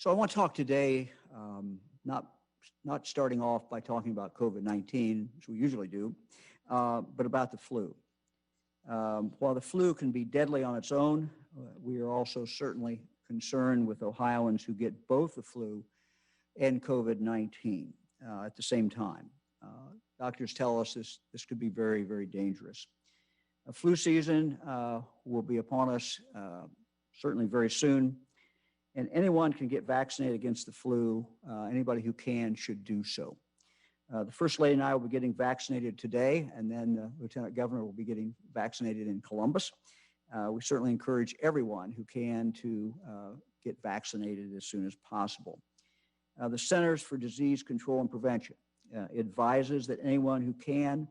So I want to talk today, not starting off by talking about COVID-19, which we usually do, but about the flu. While the flu can be deadly on its own, we are also certainly concerned with Ohioans who get both the flu and COVID-19 at the same time. Doctors tell us this could be very, very dangerous. Flu season will be upon us certainly very soon. And anyone can get vaccinated against the flu. Anybody who can should do so. The First Lady and I will be getting vaccinated today, and then the Lieutenant Governor will be getting vaccinated in Columbus. We certainly encourage everyone who can to get vaccinated as soon as possible. The Centers for Disease Control and Prevention advises that anyone who can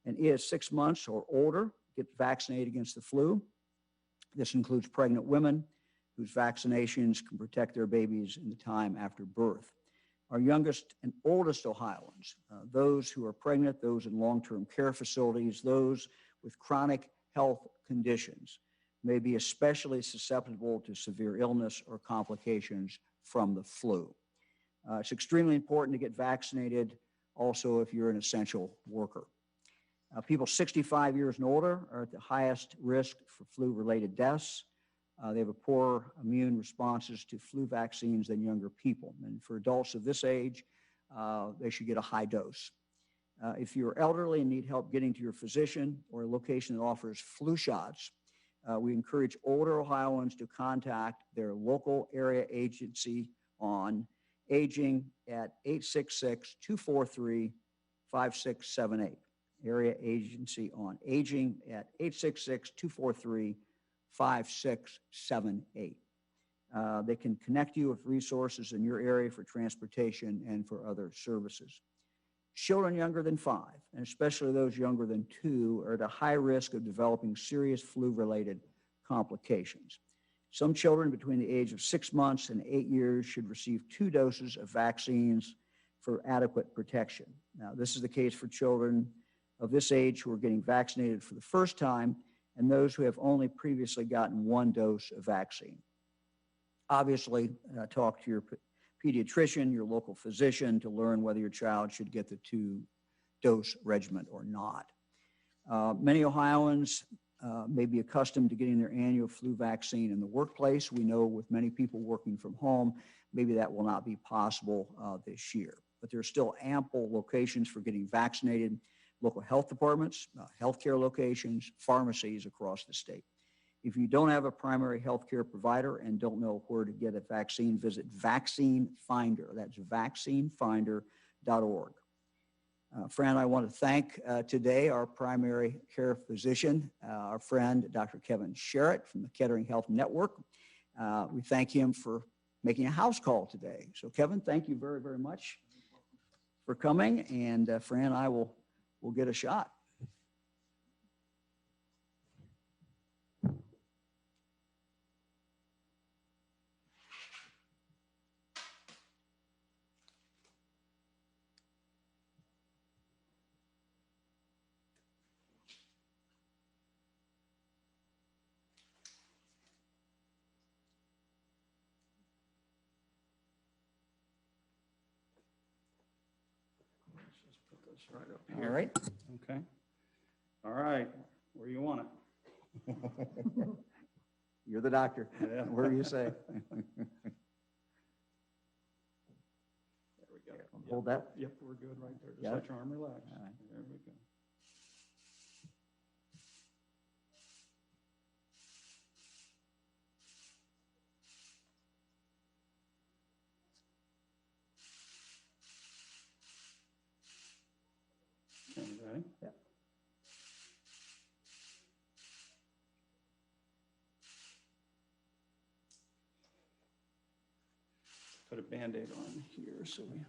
and is 6 months or older get vaccinated against the flu. This includes pregnant women whose vaccinations can protect their babies in the time after birth. Our youngest and oldest Ohioans, those who are pregnant, those in long-term care facilities, those with chronic health conditions, may be especially susceptible to severe illness or complications from the flu. It's extremely important to get vaccinated also if you're an essential worker. People 65 years and older are at the highest risk for flu-related deaths. They have a poorer immune responses to flu vaccines than younger people. And for adults of this age, they should get a high dose. If you're elderly and need help getting to your physician or a location that offers flu shots, we encourage older Ohioans to contact their local area agency on aging at 866-243-5678. Area agency on aging at 866-243-5678. They can connect you with resources in your area for transportation and for other services. Children younger than 5, and especially those younger than 2, are at a high risk of developing serious flu-related complications. Some children between the age of 6 months and 8 years should receive 2 doses of vaccines for adequate protection. Now, this is the case for children of this age who are getting vaccinated for the first time and those who have only previously gotten 1 dose of vaccine. Obviously, talk to your pediatrician, your local physician, to learn whether your child should get the 2-dose regimen or not. Many Ohioans may be accustomed to getting their annual flu vaccine in the workplace. We know with many people working from home, maybe that will not be possible this year. But there are still ample locations for getting vaccinated: local health departments, healthcare locations, pharmacies across the state. If you don't have a primary healthcare provider and don't know where to get a vaccine, visit Vaccine Finder. That's vaccinefinder.org. Fran, I want to thank today our primary care physician, our friend, Dr. Kevin Sherritt from the Kettering Health Network. We thank him for making a house call today. So Kevin, thank you very, very much for coming. And Fran and I will get a shot. Right up here. All right. Okay. All right. Where you want it? You're the doctor. Yeah. Where do you say? There we go. Hold that. Yep, we're good right there. Just Got let it? your arm relax. All right. There we go. Okay, ready? Yeah. Put a Band-Aid on here so we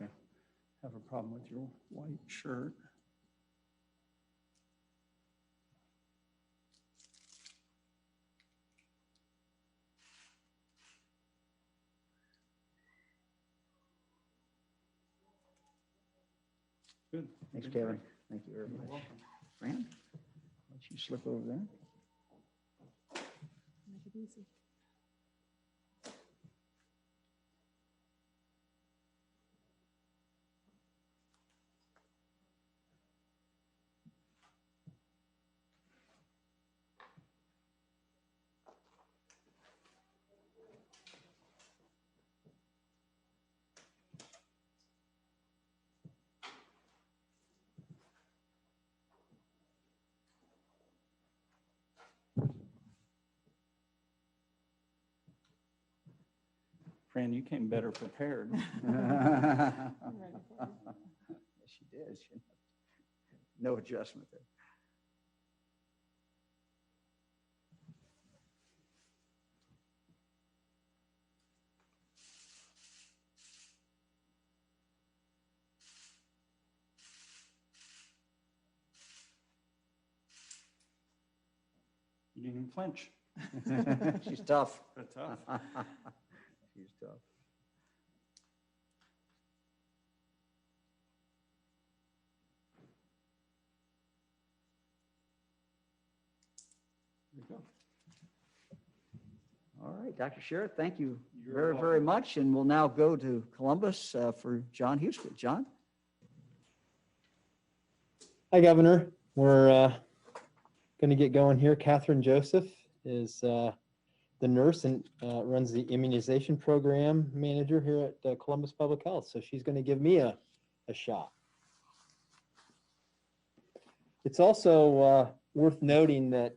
have a problem with your white shirt. Good. Thanks, Good. Kevin. Thank you very You're much. welcome. Fran, let you slip over there. Make it easy. Fran, you came better prepared. Yes, she did. No adjustment there. You didn't even flinch. She's tough. That's tough. She's tough. There you go. All right, Dr. Sherritt, thank you You're very, welcome. very much. And we'll now go to Columbus for John Houston. John? Hi, Governor. We're going to get going here. Catherine Joseph is the nurse and runs the immunization program manager here at Columbus Public Health. So she's going to give me a shot. It's also worth noting that,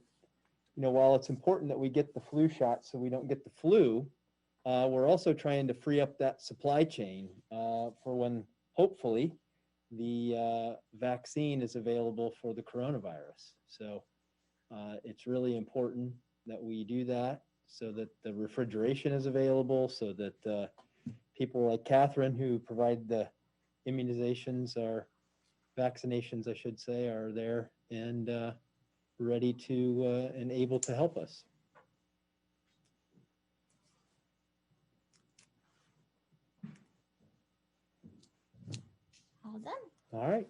while it's important that we get the flu shot so we don't get the flu, we're also trying to free up that supply chain for when, hopefully, the vaccine is available for the coronavirus. So it's really important that we do that so that the refrigeration is available, so that people like Catherine, who provide the immunizations or vaccinations, I should say, are there and ready to and able to help us. All done. All right.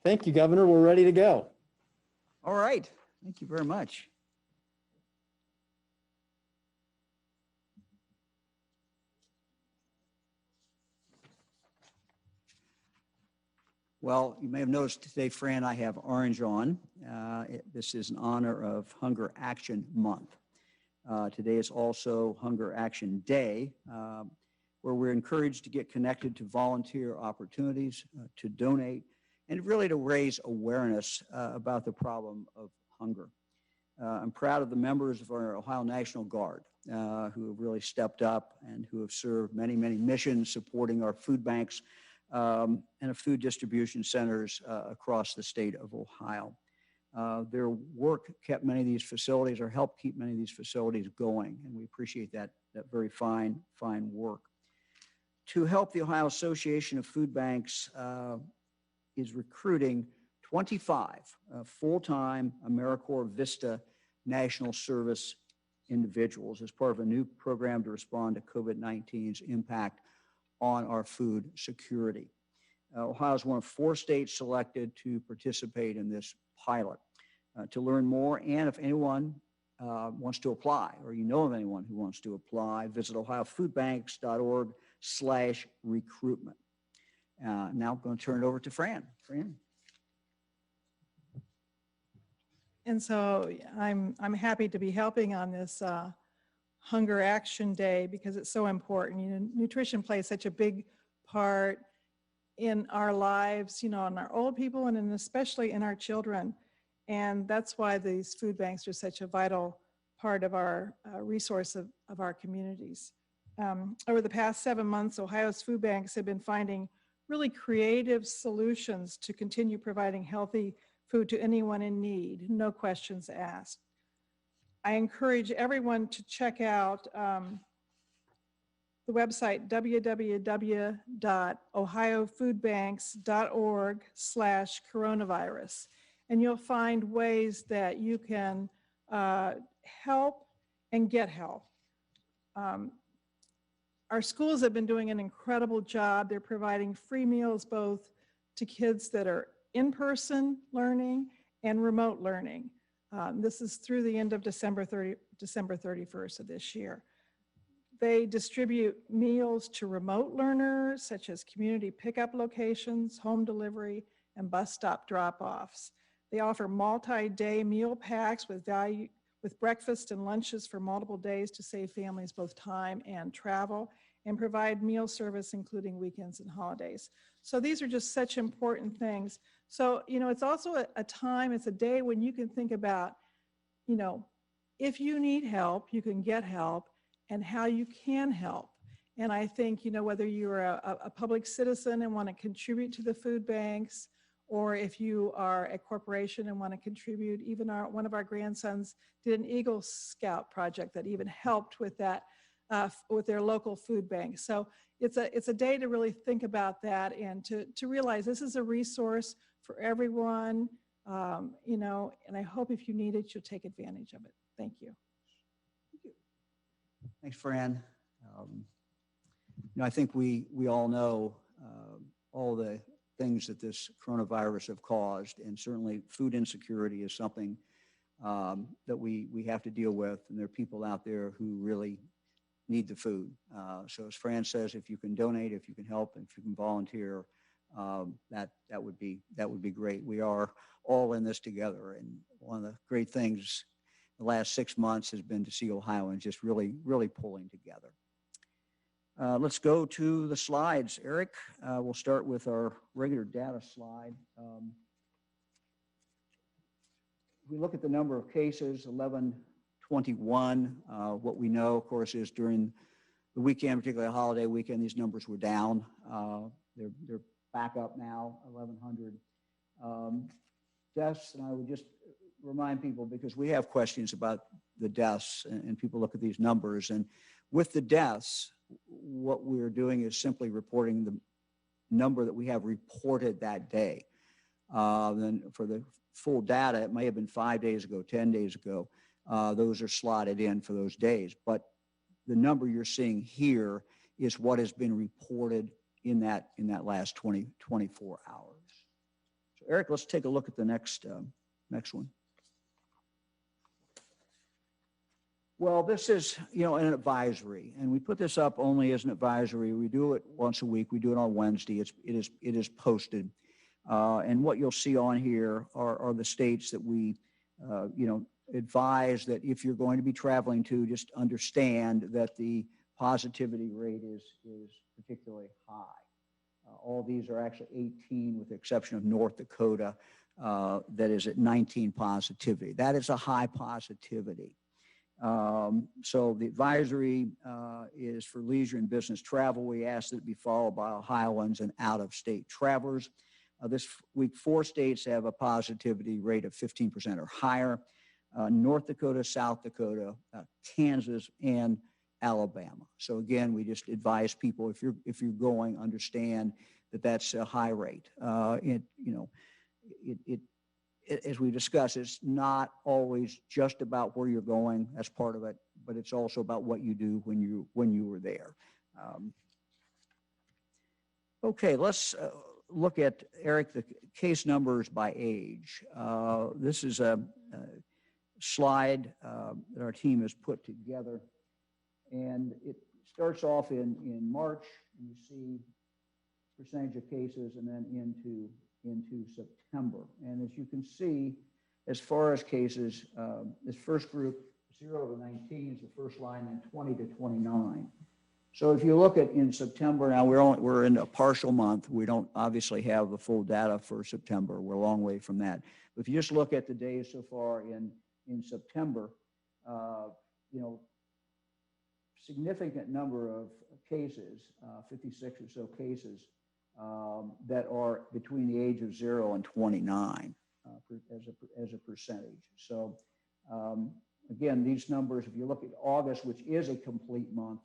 Thank you, Governor. We're ready to go. All right. Thank you very much. Well, you may have noticed today, Fran, I have orange on. This is in honor of Hunger Action Month. Today is also Hunger Action Day, where we're encouraged to get connected to volunteer opportunities, to donate, and really to raise awareness about the problem of hunger. I'm proud of the members of our Ohio National Guard who have really stepped up and who have served many, many missions supporting our food banks and food distribution centers across the state of Ohio. Their work kept many of these facilities, or helped keep many of these facilities going, and we appreciate that very fine work. To help the Ohio Association of Food Banks is recruiting 25 full-time AmeriCorps Vista National Service individuals as part of a new program to respond to COVID-19's impact on our food security. Ohio is one of 4 states selected to participate in this pilot. To learn more, and if anyone wants to apply, or you know of anyone who wants to apply, visit ohiofoodbanks.org/recruitment. Now I'm going to turn it over to Fran. Fran. And so I'm happy to be helping on this Hunger Action Day because it's so important. Nutrition plays such a big part in our lives, in our old people and especially in our children. And that's why these food banks are such a vital part of our resource of our communities. Over the past 7 months, Ohio's food banks have been finding really creative solutions to continue providing healthy food to anyone in need, no questions asked. I encourage everyone to check out the website www.ohiofoodbanks.org/coronavirus, and you'll find ways that you can help and get help. Our schools have been doing an incredible job. They're providing free meals both to kids that are in-person learning and remote learning. This is through the end of December 31st of this year. They distribute meals to remote learners, such as community pickup locations, home delivery, and bus stop drop-offs. They offer multi-day meal packs with breakfast and lunches for multiple days to save families both time and travel, and provide meal service including weekends and holidays. So these are just such important things. So, it's also a time, it's a day when you can think about, if you need help, you can get help, and how you can help. And I think, whether you're a public citizen and want to contribute to the food banks, or if you are a corporation and want to contribute, even one of our grandsons did an Eagle Scout project that even helped with that, with their local food bank. So it's a day to really think about that and to realize this is a resource for everyone, and I hope if you need it, you'll take advantage of it. Thank you. Thanks, Fran. I think we all know all the things that this coronavirus have caused, and certainly food insecurity is something that we have to deal with, and there are people out there who really need the food. So as Fran says, if you can donate, if you can help, if you can volunteer, that would be great. We are all in this together, and one of the great things the last 6 months has been to see Ohioans just really pulling together. Let's go to the slides. Eric, we'll start with our regular data slide. We look at the number of cases, 1121. What we know, of course, is during the weekend, particularly a holiday weekend, these numbers were down. They're back up now, 1,100. Deaths, and I would just remind people, because we have questions about the deaths, and people look at these numbers, and with the deaths, what we're doing is simply reporting the number that we have reported that day. Then for the full data, it may have been 5 days ago, 10 days ago. Those are slotted in for those days. But the number you're seeing here is what has been reported in that last 24 hours. So Eric, let's take a look at the next one. Well, this is, an advisory, and we put this up only as an advisory. We do it once a week. We do it on Wednesday. It is posted, and what you'll see on here are the states that we, advise that if you're going to be traveling to, just understand that the positivity rate is particularly high. All these are actually 18, with the exception of North Dakota, that is at 19 positivity. That is a high positivity. So the advisory is for leisure and business travel. We ask that it be followed by Ohioans and out-of-state travelers. This week, 4 states have a positivity rate of 15% or higher: North Dakota, South Dakota, Kansas, and Alabama. So again, we just advise people, if you're going, understand that that's a high rate. As we discussed, it's not always just about where you're going. That's part of it, but it's also about what you do when you were there. Okay, let's look at, Eric, the case numbers by age. This is a slide that our team has put together, and it starts off in March, and you see percentage of cases, and then into September. And as you can see, as far as cases, this first group, 0 to 19, is the first line, and 20 to 29. So if you look at in September, now we're in a partial month. We don't obviously have the full data for September. We're a long way from that. But if you just look at the days so far in September, significant number of cases, 56 or so cases, that are between the age of 0 and 29 as a percentage. So again, these numbers, if you look at August, which is a complete month,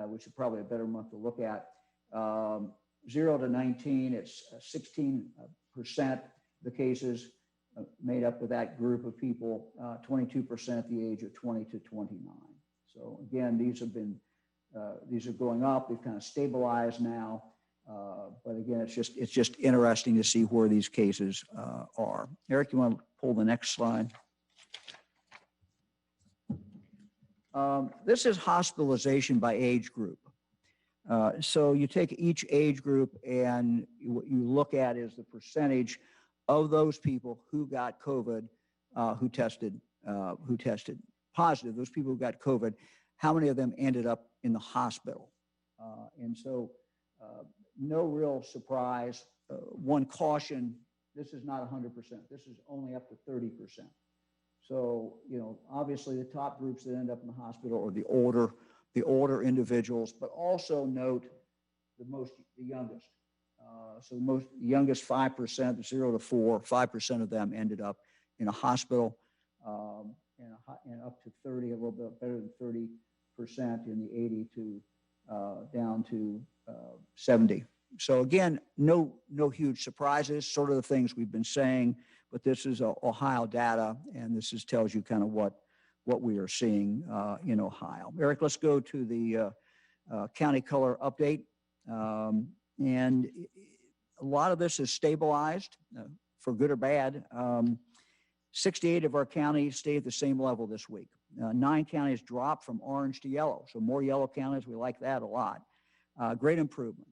which is probably a better month to look at, 0 to 19, it's 16% the cases made up of that group of people, 22% the age of 20 to 29. So again, these are going up. They've kind of stabilized now. But again, it's just interesting to see where these cases are. Eric, you want to pull the next slide? This is hospitalization by age group. So you take each age group, and what you look at is the percentage of those people who got COVID, who tested positive. Those people who got COVID, how many of them ended up in the hospital? And so no real surprise. One caution, this is not 100%. This is only up to 30%. So, obviously the top groups that end up in the hospital are the older the older individuals, but also note the youngest. So the youngest 5%, 0 to 4, 5% of them ended up in a hospital, and up to 30, a little bit better than 30% in the 80 to down to 70. So again, no huge surprises, sort of the things we've been saying, but this is Ohio data, and this tells you kind of what we are seeing in Ohio. Eric, let's go to the county color update. And a lot of this is stabilized, for good or bad. 68 of our counties stay at the same level this week. 9 counties dropped from orange to yellow, so more yellow counties. We like that a lot. Great improvement.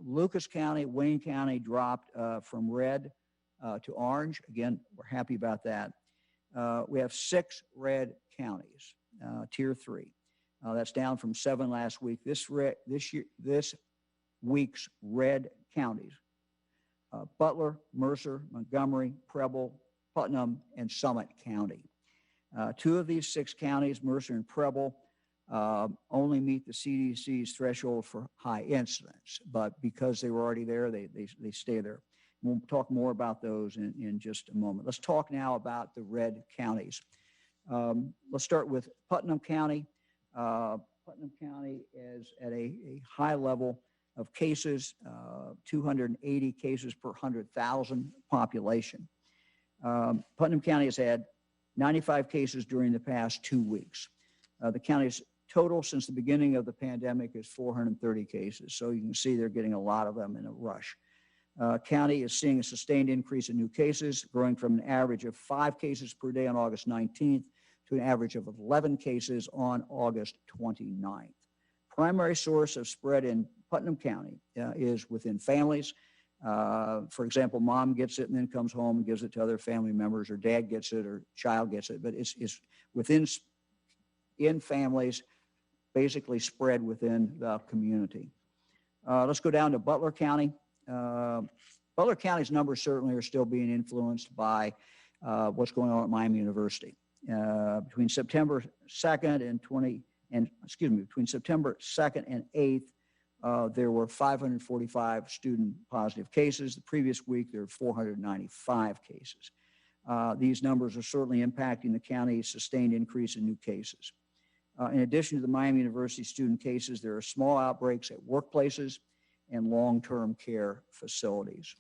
Lucas County, Wayne County dropped from red to orange. Again, we're happy about that. We have 6 red counties, tier 3. That's down from 7 last week. This week's red counties: Butler, Mercer, Montgomery, Preble, Putnam, and Summit County. 2 of these 6 counties, Mercer and Preble, only meet the CDC's threshold for high incidence, but because they were already there, they stay there. We'll talk more about those in just a moment. Let's talk now about the red counties. Let's start with Putnam County. Putnam County is at a high level of cases, 280 cases per 100,000 population. Putnam County has had 95 cases during the past 2 weeks. The county's total since the beginning of the pandemic is 430 cases. So you can see they're getting a lot of them in a rush. County is seeing a sustained increase in new cases, growing from an average of 5 cases per day on August 19th to an average of 11 cases on August 29th. Primary source of spread in Putnam County is within families. For example, mom gets it and then comes home and gives it to other family members, or dad gets it, or child gets it, but it's in families, basically spread within the community. Let's go down to Butler County. Butler County's numbers certainly are still being influenced by what's going on at Miami University. Between September 2nd between September 2nd and 8th, there were 545 student positive cases. The previous week, there were 495 cases. These numbers are certainly impacting the county's sustained increase in new cases. In addition to the Miami University student cases, there are small outbreaks at workplaces and long-term care facilities.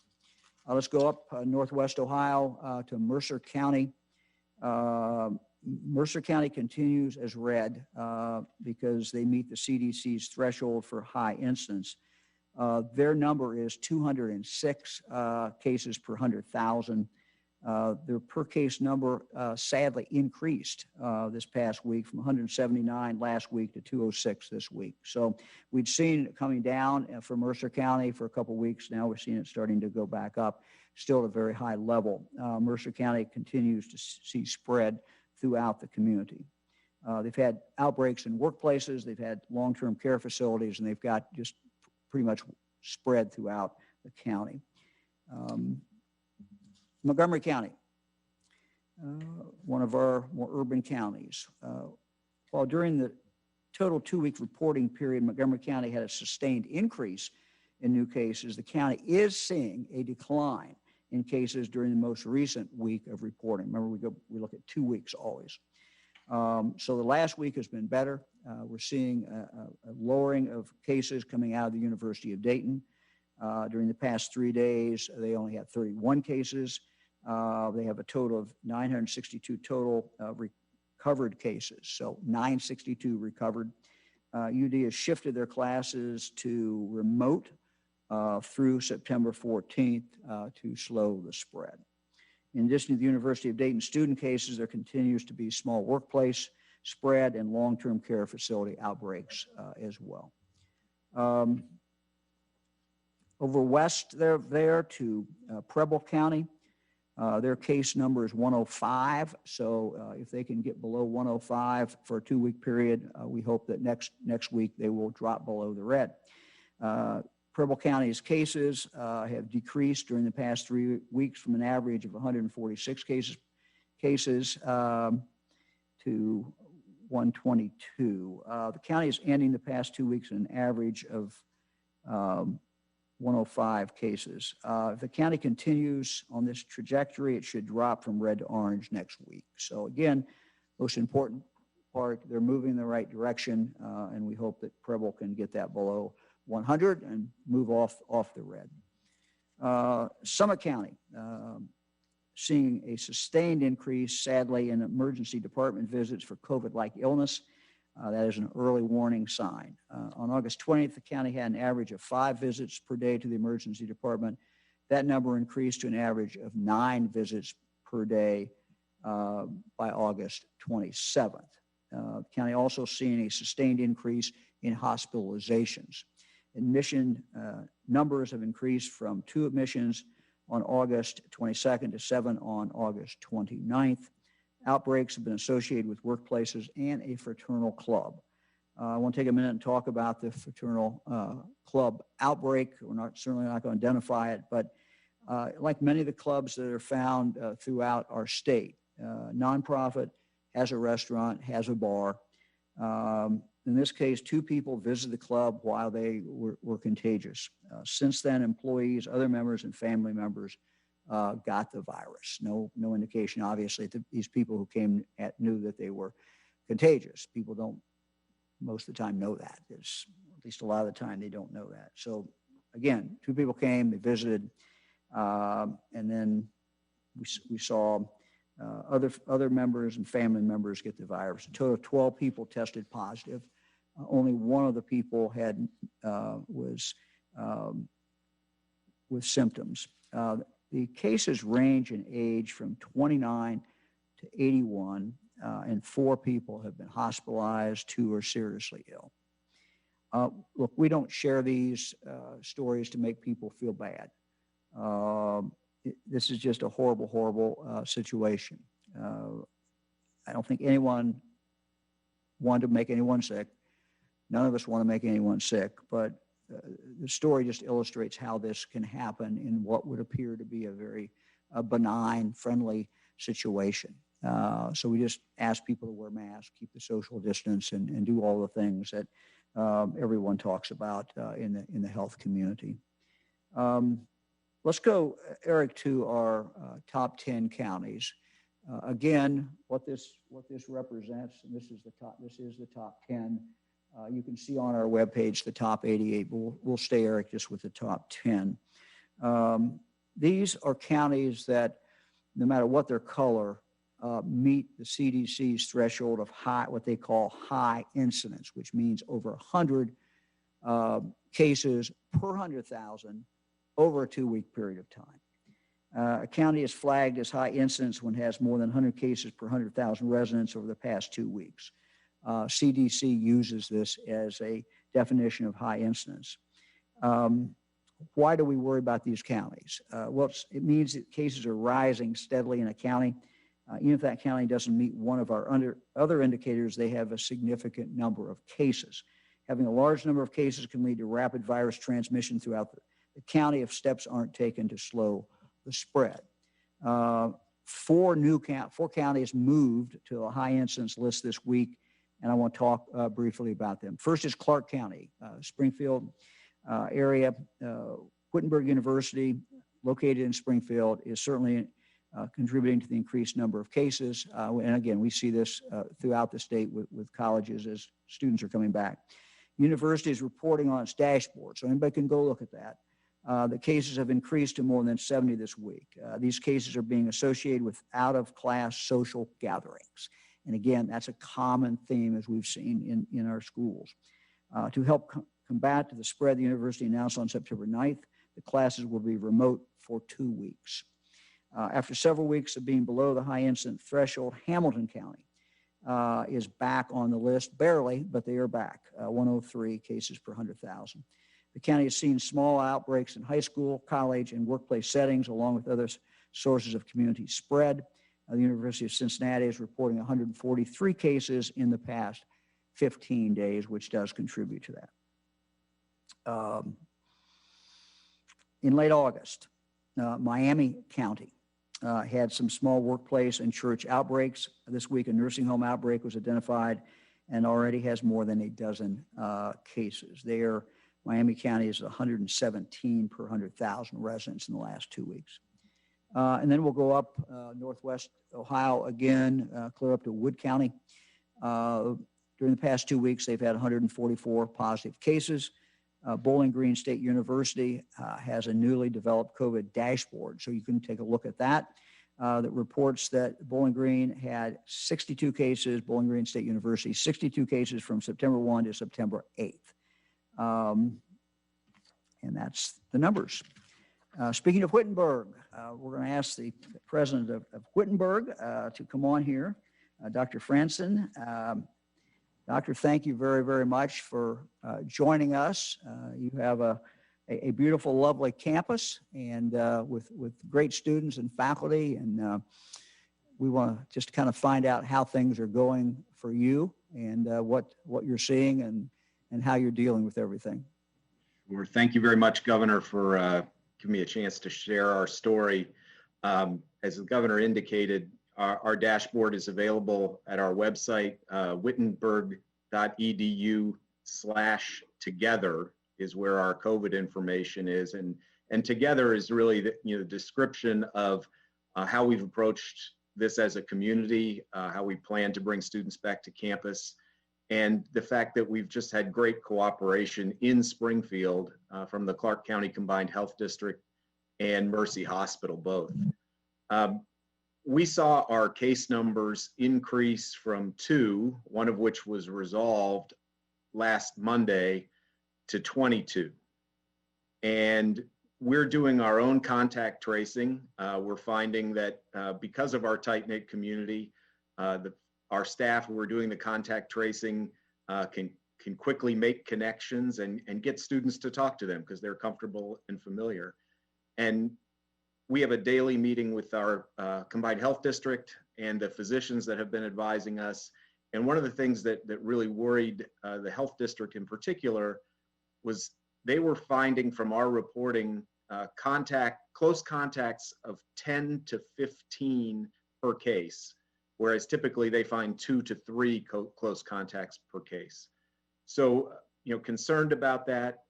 Let's go up northwest Ohio to Mercer County. Mercer County continues as red because they meet the CDC's threshold for high incidence. Their number is 206 cases per 100,000. Their per case number sadly increased this past week from 179 last week to 206 this week. So we'd seen it coming down for Mercer County for a couple of weeks. Now we're seeing it starting to go back up, still at a very high level. Mercer County continues to see spread throughout the community. They've had outbreaks in workplaces, they've had long-term care facilities, and they've got just pretty much spread throughout the county. Montgomery County, one of our more urban counties. While during the total 2-week reporting period, Montgomery County had a sustained increase in new cases, the county is seeing a decline in cases during the most recent week of reporting. Remember, we look at 2 weeks always. So the last week has been better. We're seeing a lowering of cases coming out of the University of Dayton. During the past 3 days, they only had 31 cases. They have a total of 962 total recovered cases, so 962 recovered. UD has shifted their classes to remote through September 14th to slow the spread. In addition to the University of Dayton student cases, there continues to be small workplace spread and long-term care facility outbreaks as well. Over west there to Preble County, their case number is 105. So if they can get below 105 for a 2-week period, we hope that next week they will drop below the red. Preble County's cases have decreased during the past 3 weeks from an average of 146 cases to 122. The county is ending the past 2 weeks an average of 105 cases. If the county continues on this trajectory, it should drop from red to orange next week. So again, most important part, they're moving in the right direction, and we hope that Preble can get that below 100 and move off the red. Summit County, seeing a sustained increase, sadly, in emergency department visits for COVID-like illness. That is an early warning sign. On August 20th, the county had an average of 5 visits per day to the emergency department. That number increased to an average of 9 visits per day by August 27th. The county also seeing a sustained increase in hospitalizations. Admission numbers have increased from 2 admissions on August 22nd to 7 on August 29th. Outbreaks have been associated with workplaces and a fraternal club. I want to take a minute and talk about the fraternal club outbreak. We're certainly not going to identify it, but like many of the clubs that are found throughout our state, nonprofit, has a restaurant, has a bar. In this case, 2 people visited the club while they were contagious. Since then, employees, other members, and family members got the virus. No indication, obviously, that these people who came knew that they were contagious. People don't, most of the time, know that. At least a lot of the time, they don't know that. So again, 2 people came, they visited, and then we saw other members and family members get the virus. A total of 12 people tested positive. Only one of the people was with symptoms. The cases range in age from 29 to 81, and 4 people have been hospitalized, 2 are seriously ill. Look, we don't share these stories to make people feel bad. This is just a horrible, horrible situation. I don't think anyone wanted to make anyone sick. None of us want to make anyone sick, but the story just illustrates how this can happen in what would appear to be a very benign, friendly situation. So we just ask people to wear masks, keep the social distance, and do all the things that everyone talks about in the health community. Let's go, Eric, to our top 10 counties. Again, what this represents, and this is the top 10. You can see on our webpage the top 88, but we'll stay, Eric, just with the top 10. These are counties that, no matter what their color, meet the CDC's threshold of what they call high incidence, which means over 100 cases per 100,000 over a 2-week period of time. A county is flagged as high incidence when it has more than 100 cases per 100,000 residents over the past 2 weeks. CDC uses this as a definition of high incidence. Why do we worry about these counties? Well, it means that cases are rising steadily in a county. Even if that county doesn't meet one of our other indicators, they have a significant number of cases. Having a large number of cases can lead to rapid virus transmission throughout the county if steps aren't taken to slow the spread. 4 counties moved to a high incidence list this week, and I want to talk briefly about them. First is Clark County, Springfield area. Wittenberg University, located in Springfield, is certainly contributing to the increased number of cases. And again, we see this throughout the state with colleges as students are coming back. University is reporting on its dashboard, so anybody can go look at that. The cases have increased to more than 70 this week. These cases are being associated with out-of-class social gatherings. And again, that's a common theme as we've seen in our schools. To help combat the spread, the university announced on September 9th, the classes will be remote for 2 weeks. After several weeks of being below the high incident threshold, Hamilton County is back on the list, barely, but they are back, 103 cases per 100,000. The county has seen small outbreaks in high school, college, and workplace settings, along with other sources of community spread. The University of Cincinnati is reporting 143 cases in the past 15 days, which does contribute to that. In late August, Miami County had some small workplace and church outbreaks. This week, a nursing home outbreak was identified and already has more than a dozen cases. There, Miami County is 117 per 100,000 residents in the last 2 weeks. And then we'll go up northwest Ohio again, clear up to Wood County. During the past 2 weeks, they've had 144 positive cases. Bowling Green State University has a newly developed COVID dashboard, so you can take a look at that. That reports that Bowling Green had 62 cases, Bowling Green State University, 62 cases from September 1 to September 8th. And that's the numbers. Speaking of Wittenberg, we're going to ask the president of Wittenberg to come on here, Dr. Franson. Doctor, thank you very, very much for joining us. You have a beautiful, lovely campus and with great students and faculty. And we want to just kind of find out how things are going for you and what you're seeing and how you're dealing with everything. Sure. Thank you very much, Governor, for giving me a chance to share our story. As the Governor indicated, our dashboard is available at our website, wittenberg.edu/together is where our COVID information is. And together is really the description of how we've approached this as a community, how we plan to bring students back to campus, and the fact that we've just had great cooperation in Springfield from the Clark County Combined Health District and Mercy Hospital both. We saw our case numbers increase from 2, one of which was resolved last Monday, to 22. And we're doing our own contact tracing. We're finding that because of our tight-knit community, our staff who are doing the contact tracing can quickly make connections and get students to talk to them because they're comfortable and familiar. And we have a daily meeting with our Combined Health District and the physicians that have been advising us. And one of the things that really worried the health district in particular was they were finding from our reporting close contacts of 10 to 15 per case, whereas typically they find 2 to 3 close contacts per case. So, concerned about that.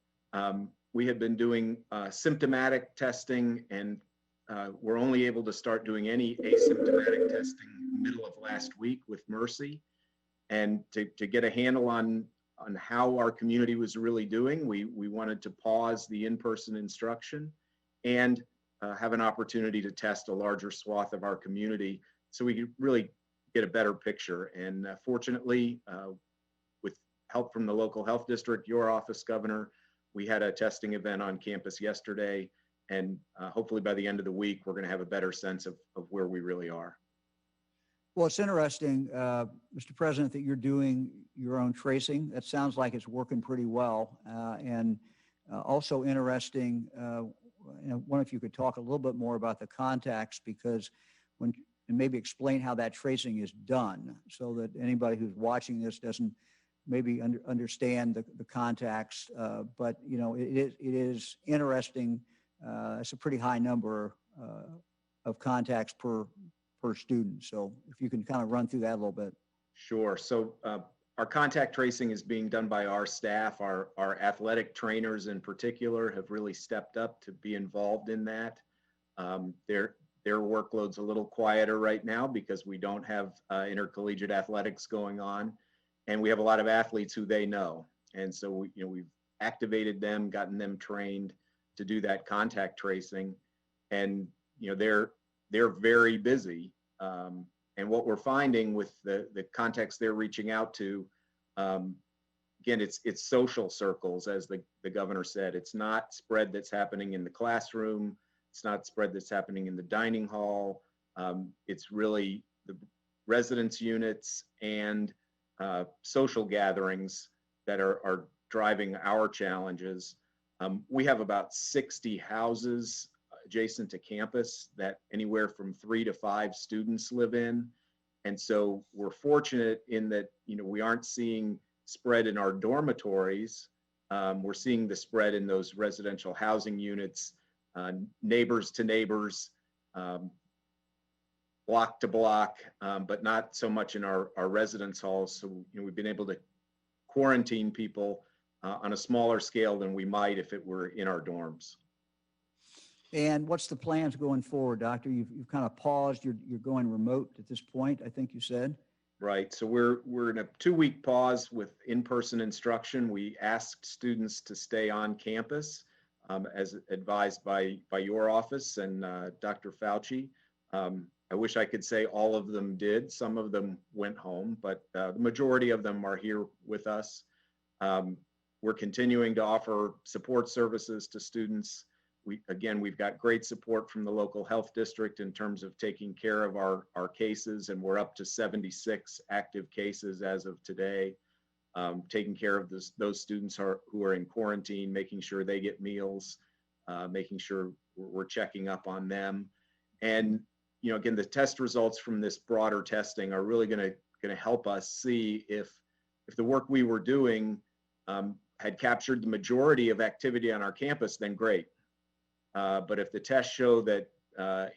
We had been doing symptomatic testing, and we're only able to start doing any asymptomatic testing middle of last week with Mercy. And to get a handle on how our community was really doing, we wanted to pause the in-person instruction and have an opportunity to test a larger swath of our community so we could really get a better picture. And fortunately, with help from the local health district, your office, Governor, we had a testing event on campus yesterday, and hopefully by the end of the week, we're going to have a better sense of where we really are. Well, it's interesting, Mr. President, that you're doing your own tracing. That sounds like it's working pretty well. And also interesting, I wonder if you could talk a little bit more about the contacts, because and maybe explain how that tracing is done so that anybody who's watching this doesn't maybe understand the contacts. But, it is interesting. It's a pretty high number of contacts per student. So if you can kind of run through that a little bit. Sure. So our contact tracing is being done by our staff. Our athletic trainers in particular have really stepped up to be involved in that. Their workload's a little quieter right now because we don't have intercollegiate athletics going on, and we have a lot of athletes who they know. And so we've activated them, gotten them trained to do that contact tracing, and they're very busy. And what we're finding with the contacts they're reaching out to, again, it's social circles, as the governor said. It's not spread that's happening in the classroom. It's not spread that's happening in the dining hall. It's really the residence units and social gatherings that are driving our challenges. We have about 60 houses adjacent to campus that anywhere from 3 to 5 students live in. And so we're fortunate in that, we aren't seeing spread in our dormitories. We're seeing the spread in those residential housing units, neighbors to neighbors. block to block, but not so much in our residence halls. So, we've been able to quarantine people on a smaller scale than we might if it were in our dorms. And what's the plans going forward, Doctor? You've kind of paused. You're going remote at this point, I think you said. Right. So we're in a 2-week pause with in-person instruction. We asked students to stay on campus, as advised by your office and Dr. Fauci. I wish I could say all of them did. Some of them went home, but the majority of them are here with us. We're continuing to offer support services to students. We've got great support from the local health district in terms of taking care of our cases, and we're up to 76 active cases as of today, taking care of those students who are in quarantine, making sure they get meals, making sure we're checking up on them. And, again, the test results from this broader testing are really going to help us see if the work we were doing had captured the majority of activity on our campus, then great. But if the tests show that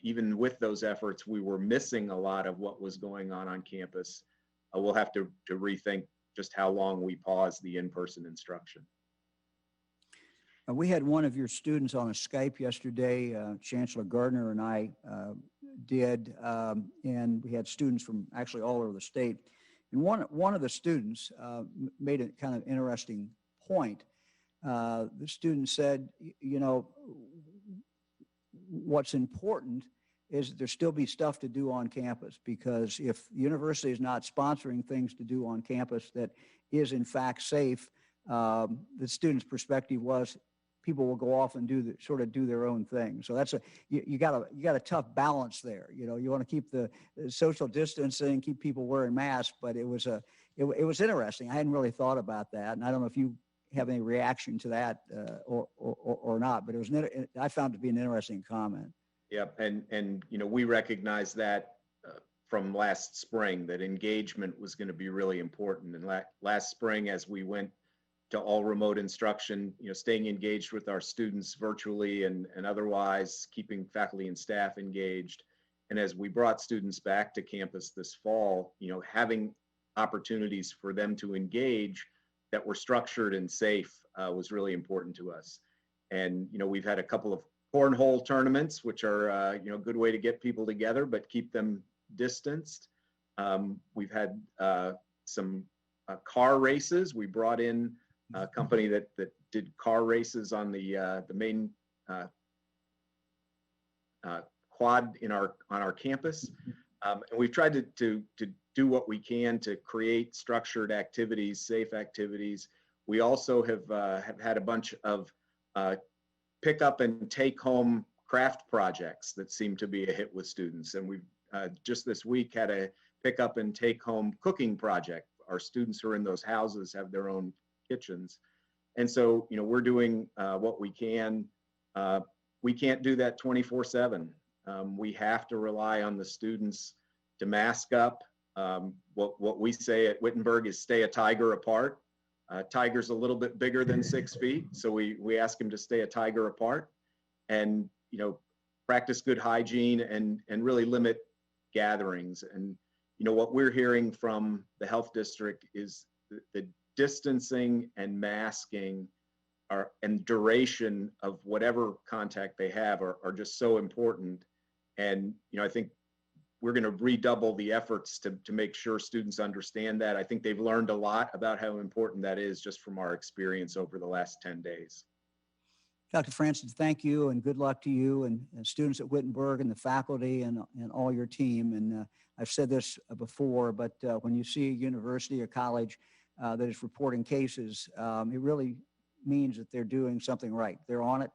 even with those efforts, we were missing a lot of what was going on campus, we'll have to rethink just how long we pause the in-person instruction. We had one of your students on a Skype yesterday, Chancellor Gardner and I did, and we had students from actually all over the state. And one of the students made a kind of interesting point. The student said, what's important is that there still be stuff to do on campus, because if the university is not sponsoring things to do on campus that is in fact safe, the student's perspective was people will go off and do their own thing. So that's you got a tough balance there. You want to keep the social distancing, keep people wearing masks, but it was interesting. I hadn't really thought about that, and I don't know if you have any reaction to that or not, but I found it to be an interesting comment. Yep, and we recognize that from last spring, that engagement was going to be really important. And last spring, as we went to all remote instruction, staying engaged with our students virtually and otherwise, keeping faculty and staff engaged. And as we brought students back to campus this fall, having opportunities for them to engage that were structured and safe was really important to us. And, we've had a couple of cornhole tournaments, which are, a good way to get people together, but keep them distanced. We've had some car races. We brought in a company that did car races on the main quad on our campus. And we've tried to do what we can to create structured activities, safe activities. We also have had a bunch of pick up and take home craft projects that seem to be a hit with students. And we've just this week had a pick up and take home cooking project. Our students who are in those houses have their own kitchens. And so, we're doing what we can. We can't do that 24/7. We have to rely on the students to mask up. What we say at Wittenberg is stay a tiger apart. Tiger's a little bit bigger than 6 feet, so we ask him to stay a tiger apart, and practice good hygiene and really limit gatherings. And what we're hearing from the health district is the distancing and masking and duration of whatever contact they have are just so important. And I think we're going to redouble the efforts to make sure students understand that. I think they've learned a lot about how important that is just from our experience over the last 10 days. Dr. Francis, thank you, and good luck to you and students at Wittenberg and the faculty and all your team. And I've said this before, but when you see a university or college that is reporting cases, it really means that they're doing something right. They're on it.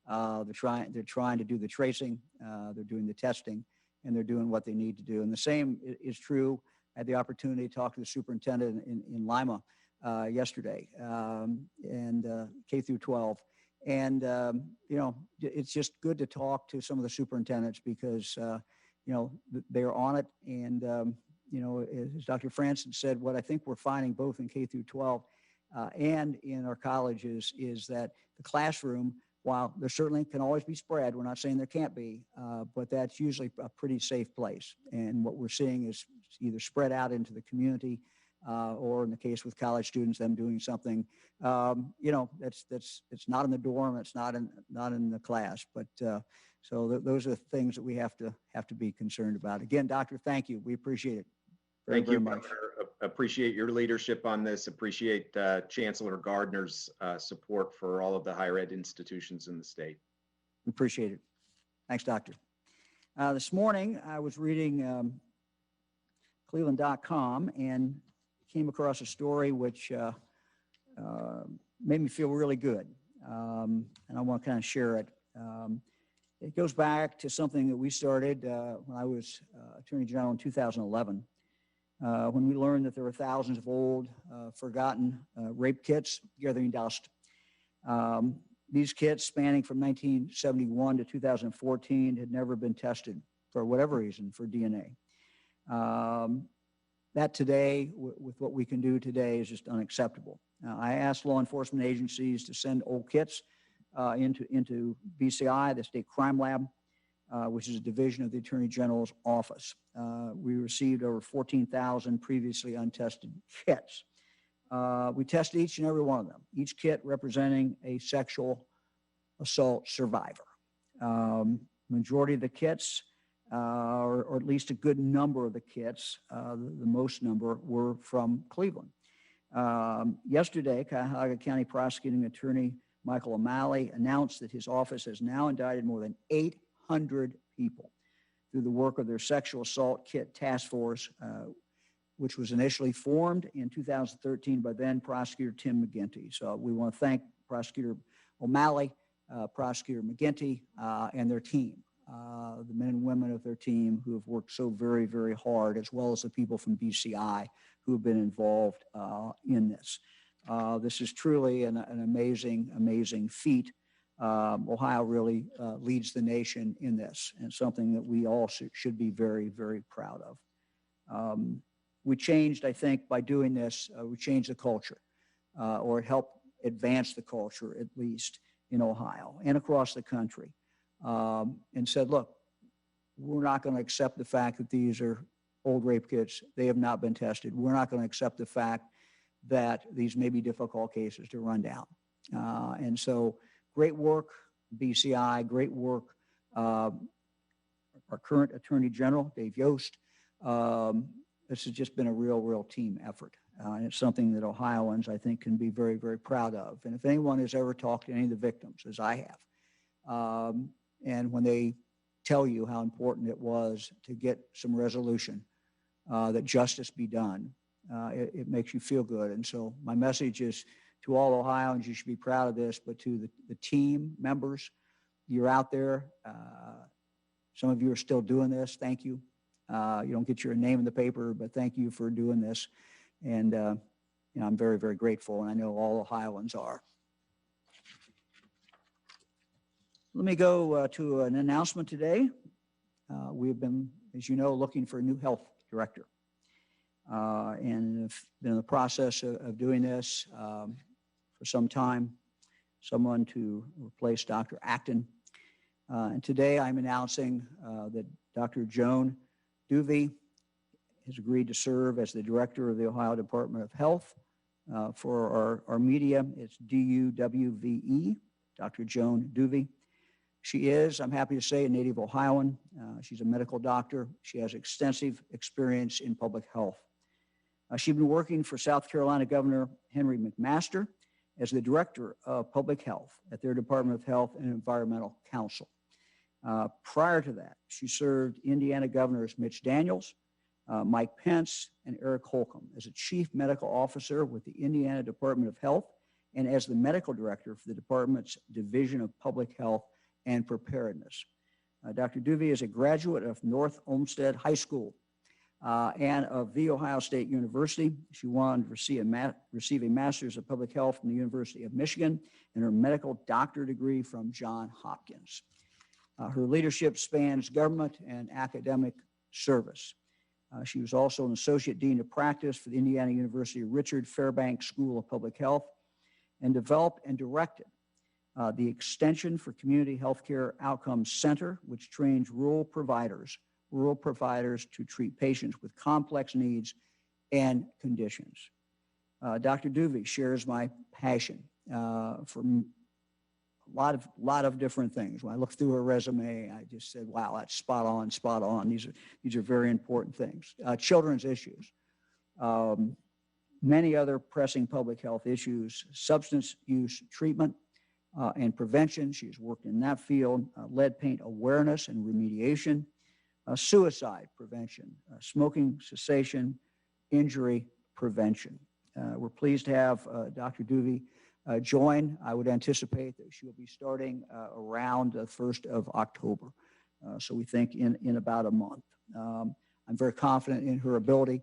They're trying to do the tracing. They're doing the testing, and they're doing what they need to do. And the same is true. I had the opportunity to talk to the superintendent in Lima yesterday, and K through 12. And, it's just good to talk to some of the superintendents because, they're on it. And, as Dr. Francis said, what I think we're finding both in K through 12 and in our colleges is that the classroom while there certainly can always be spread, we're not saying there can't be, but that's usually a pretty safe place. And what we're seeing is either spread out into the community, or in the case with college students, them doing something, that's it's not in the dorm, it's not in the class, but so those are things that we have to be concerned about. Again, Doctor, thank you. We appreciate it. Thank you, very much. Governor. Appreciate your leadership on this. Appreciate Chancellor Gardner's support for all of the higher ed institutions in the state. We appreciate it. Thanks, Doctor. This morning, I was reading Cleveland.com and came across a story which made me feel really good, and I want to kind of share it. It goes back to something that we started when I was Attorney General in 2011. When we learned that there were thousands of old, forgotten rape kits gathering dust. These kits, spanning from 1971 to 2014, had never been tested for whatever reason for DNA. That today, with what we can do today, is just unacceptable. I asked law enforcement agencies to send old kits into BCI, the State Crime Lab, which is a division of the Attorney General's office. We received over 14,000 previously untested kits. We tested each and every one of them, each kit representing a sexual assault survivor. Majority of the kits, or at least a good number of the kits, the most number, were from Cleveland. Yesterday, Cuyahoga County Prosecuting Attorney Michael O'Malley announced that his office has now indicted more than 800 people through the work of their sexual assault kit task force, which was initially formed in 2013 by then Prosecutor Tim McGinty. So we want to thank Prosecutor O'Malley, Prosecutor McGinty, and their team, the men and women of their team who have worked so very, very hard, as well as the people from BCI who have been involved in this. This is truly an amazing, amazing feat. Ohio really leads the nation in this, and something that we all should be very, very proud of. We changed, I think, by doing this, we changed the culture, or it helped advance the culture, at least in Ohio and across the country, and said, look, we're not going to accept the fact that these are old rape kits. They have not been tested. We're not going to accept the fact that these may be difficult cases to run down. And so great work, BCI, great work, our current Attorney General, Dave Yost. This has just been a real team effort. And it's something that Ohioans, I think, can be very, very proud of. And if anyone has ever talked to any of the victims, as I have, and when they tell you how important it was to get some resolution, that justice be done, it makes you feel good. And so my message is to all Ohioans, you should be proud of this, but to the team members, you're out there. Some of you are still doing this. Thank you. You don't get your name in the paper, but thank you for doing this. And I'm very, very grateful, and I know all Ohioans are. Let me go to an announcement today. We've been, as you know, looking for a new health director. And have been in the process of doing this for some time, someone to replace Dr. Acton. And today I'm announcing that Dr. Joan Duvey has agreed to serve as the director of the Ohio Department of Health. For our media, it's D-U-W-V-E, Dr. Joan Duvey. She is, I'm happy to say, a native Ohioan. She's a medical doctor. She has extensive experience in public health. She's been working for South Carolina Governor Henry McMaster as the Director of Public Health at their Department of Health and Environmental Council. Prior to that, she served Indiana Governors Mitch Daniels, Mike Pence, and Eric Holcomb as a Chief Medical Officer with the Indiana Department of Health and as the Medical Director for the Department's Division of Public Health and Preparedness. Dr. Duvey is a graduate of North Olmsted High School and of The Ohio State University. She won to receive a Master's of Public Health from the University of Michigan and her medical doctor degree from Johns Hopkins. Her leadership spans government and academic service. She was also an Associate Dean of Practice for the Indiana University Richard Fairbanks School of Public Health and developed and directed the Extension for Community Healthcare Outcomes Center, which trains rural providers to treat patients with complex needs and conditions. Dr. Duvey shares my passion for a lot of different things. When I looked through her resume, I just said, wow, that's spot on, spot on. These are very important things. Children's issues, many other pressing public health issues, substance use treatment and prevention. She's worked in that field, lead paint awareness and remediation, suicide prevention, smoking cessation, injury prevention. We're pleased to have Dr. Duvey join. I would anticipate that she'll be starting around the 1st of October. So we think in about a month. I'm very confident in her ability.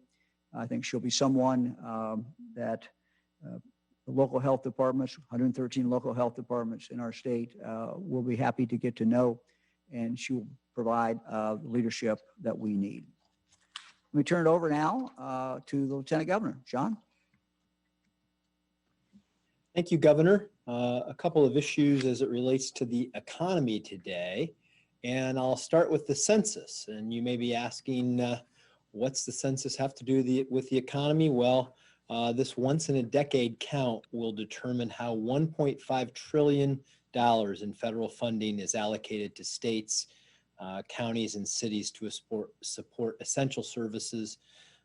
I think she'll be someone that the local health departments, 113 local health departments in our state, will be happy to get to know, and she will provide the leadership that we need. Let me turn it over now to the Lieutenant Governor. John? Thank you, Governor. A couple of issues as it relates to the economy today, and I'll start with the census. And you may be asking, what's the census have to do with the economy? Well, this once-in-a-decade count will determine how $1.5 trillion in federal funding is allocated to states, counties, and cities to support essential services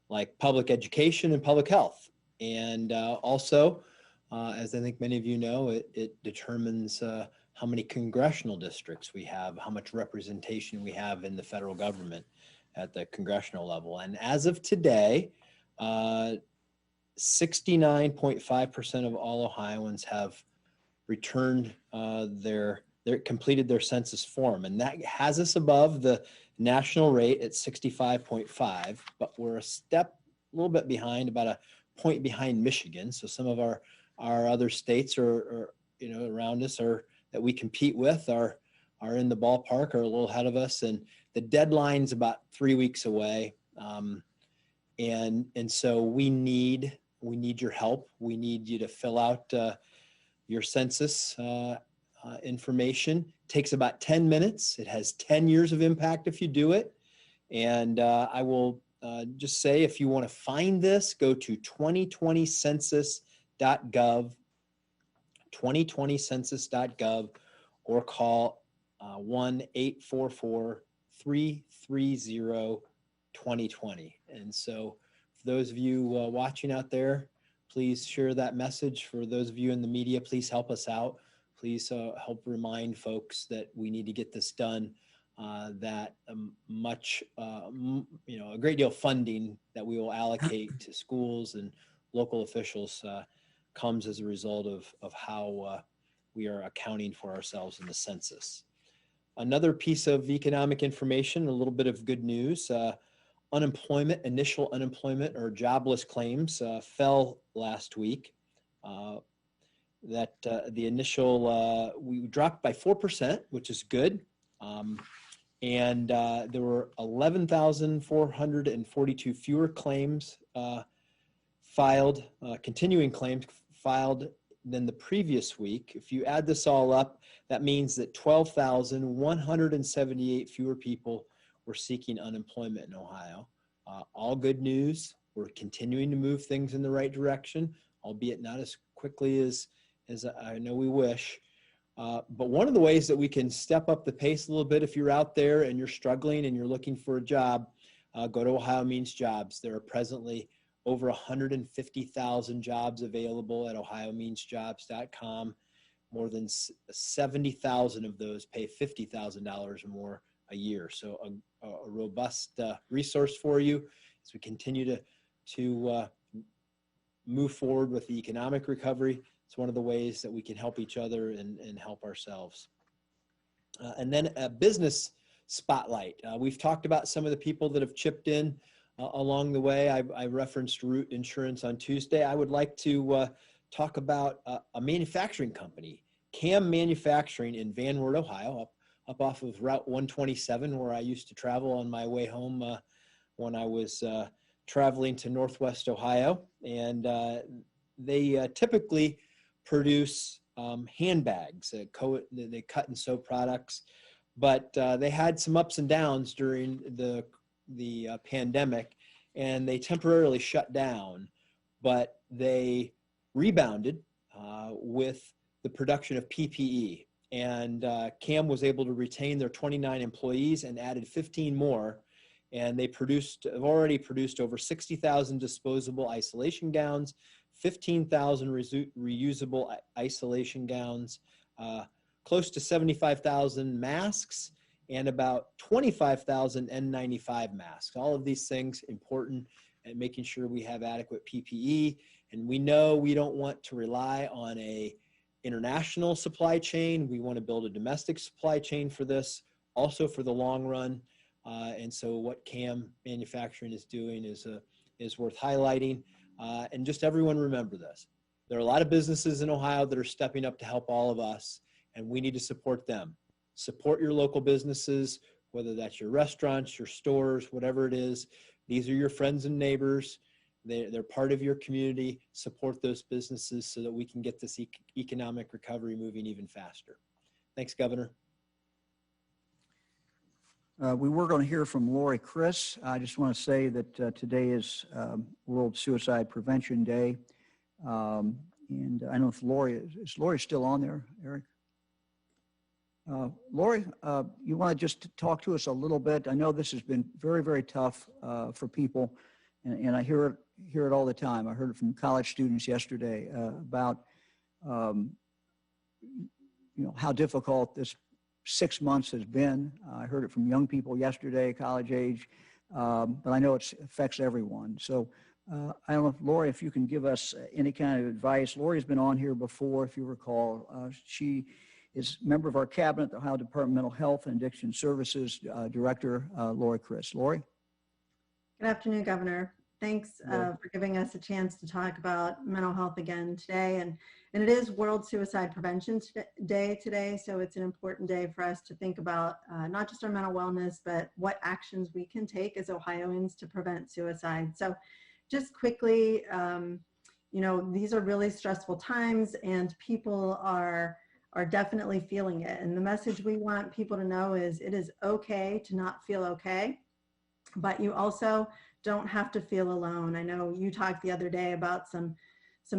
like public education and public health. And also, as I think many of you know, it determines how many congressional districts we have, how much representation we have in the federal government at the congressional level. And as of today, 69.5% of all Ohioans have returned completed their census form. And that has us above the national rate at 65.5, but we're a little bit behind, about a point behind Michigan. So some of our other states are around us that we compete with are in the ballpark, are a little ahead of us, and the deadline's about 3 weeks away. And so we need your help. We need you to fill out your census information. It takes about 10 minutes. It has 10 years of impact if you do it. And I will just say, if you want to find this, go to 2020census.gov, 2020census.gov, or call 1-844-330-2020. And so for those of you watching out there, please share that message. For those of you in the media, please help us out. Please help remind folks that we need to get this done, that a great deal of funding that we will allocate to schools and local officials comes as a result of how we are accounting for ourselves in the census. Another piece of economic information, a little bit of good news. Unemployment, initial unemployment or jobless claims fell last week. The initial, we dropped by 4%, which is good. And there were 11,442 fewer claims filed, continuing claims filed than the previous week. If you add this all up, that means that 12,178 fewer people were seeking unemployment in Ohio. All good news. We're continuing to move things in the right direction, albeit not as quickly as I know we wish. But one of the ways that we can step up the pace a little bit, if you're out there and you're struggling and you're looking for a job, go to Ohio Means Jobs. There are presently over 150,000 jobs available at ohiomeansjobs.com. More than 70,000 of those pay $50,000 or more a year. So a robust resource for you as we continue to move forward with the economic recovery. It's one of the ways that we can help each other and help ourselves. And then a business spotlight. We've talked about some of the people that have chipped in along the way. I referenced Root Insurance on Tuesday. I would like to talk about a manufacturing company, CAM Manufacturing in Van Wert, Ohio, up off of Route 127, where I used to travel on my way home when I was traveling to Northwest Ohio. And they typically produce handbags, they cut and sew products, but they had some ups and downs during the pandemic, and they temporarily shut down, but they rebounded with the production of PPE. And CAM was able to retain their 29 employees and added 15 more. And they have already produced over 60,000 disposable isolation gowns, 15,000 reusable isolation gowns, close to 75,000 masks, and about 25,000 N95 masks. All of these things important and making sure we have adequate PPE. And we know we don't want to rely on a international supply chain. We want to build a domestic supply chain for this, also for the long run. And so what CAM Manufacturing is doing is worth highlighting. And just everyone remember this. There are a lot of businesses in Ohio that are stepping up to help all of us, and we need to support them. Support your local businesses, whether that's your restaurants, your stores, whatever it is. These are your friends and neighbors. They're part of your community. Support those businesses so that we can get this economic recovery moving even faster. Thanks, Governor. We were going to hear from Lori Chris. I just want to say that today is World Suicide Prevention Day. And I don't know if is Lori still on there, Eric? Lori, you want to just talk to us a little bit? I know this has been very, very tough for people, and I hear it all the time. I heard it from college students yesterday about how difficult this 6 months has been. I heard it from young people yesterday, college age, but I know it affects everyone. So I don't know, Lori, if you can give us any kind of advice. Lori's been on here before, if you recall. She is a member of our cabinet, the Ohio Department of Mental Health and Addiction Services Director, Lori Chris. Lori? Good afternoon, Governor. Thanks for giving us a chance to talk about mental health again today. And it is World Suicide Prevention Day today, so it's an important day for us to think about not just our mental wellness, but what actions we can take as Ohioans to prevent suicide. So just quickly, these are really stressful times, and people are definitely feeling it. And the message we want people to know is it is okay to not feel okay, but you also don't have to feel alone. I know you talked the other day about some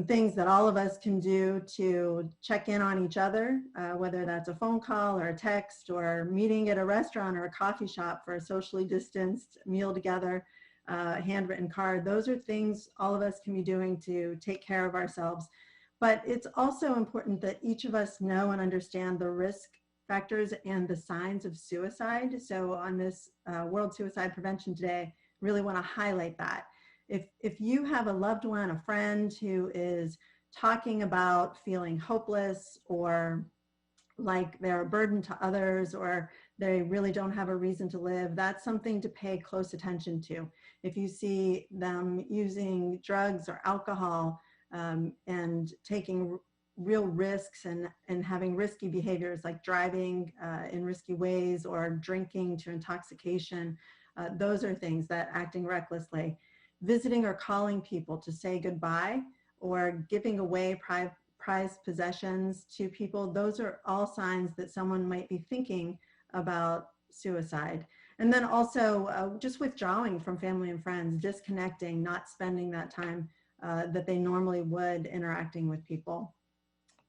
things that all of us can do to check in on each other, whether that's a phone call or a text or meeting at a restaurant or a coffee shop for a socially distanced meal together, a handwritten card. Those are things all of us can be doing to take care of ourselves. But it's also important that each of us know and understand the risk factors and the signs of suicide. So on this World Suicide Prevention Day, really want to highlight that. If you have a loved one, a friend who is talking about feeling hopeless or like they're a burden to others or they really don't have a reason to live, that's something to pay close attention to. If you see them using drugs or alcohol and taking real risks and having risky behaviors like driving in risky ways or drinking to intoxication, those are things that acting recklessly. Visiting or calling people to say goodbye or giving away prized possessions to people, those are all signs that someone might be thinking about suicide. And then also just withdrawing from family and friends, disconnecting, not spending that time that they normally would interacting with people.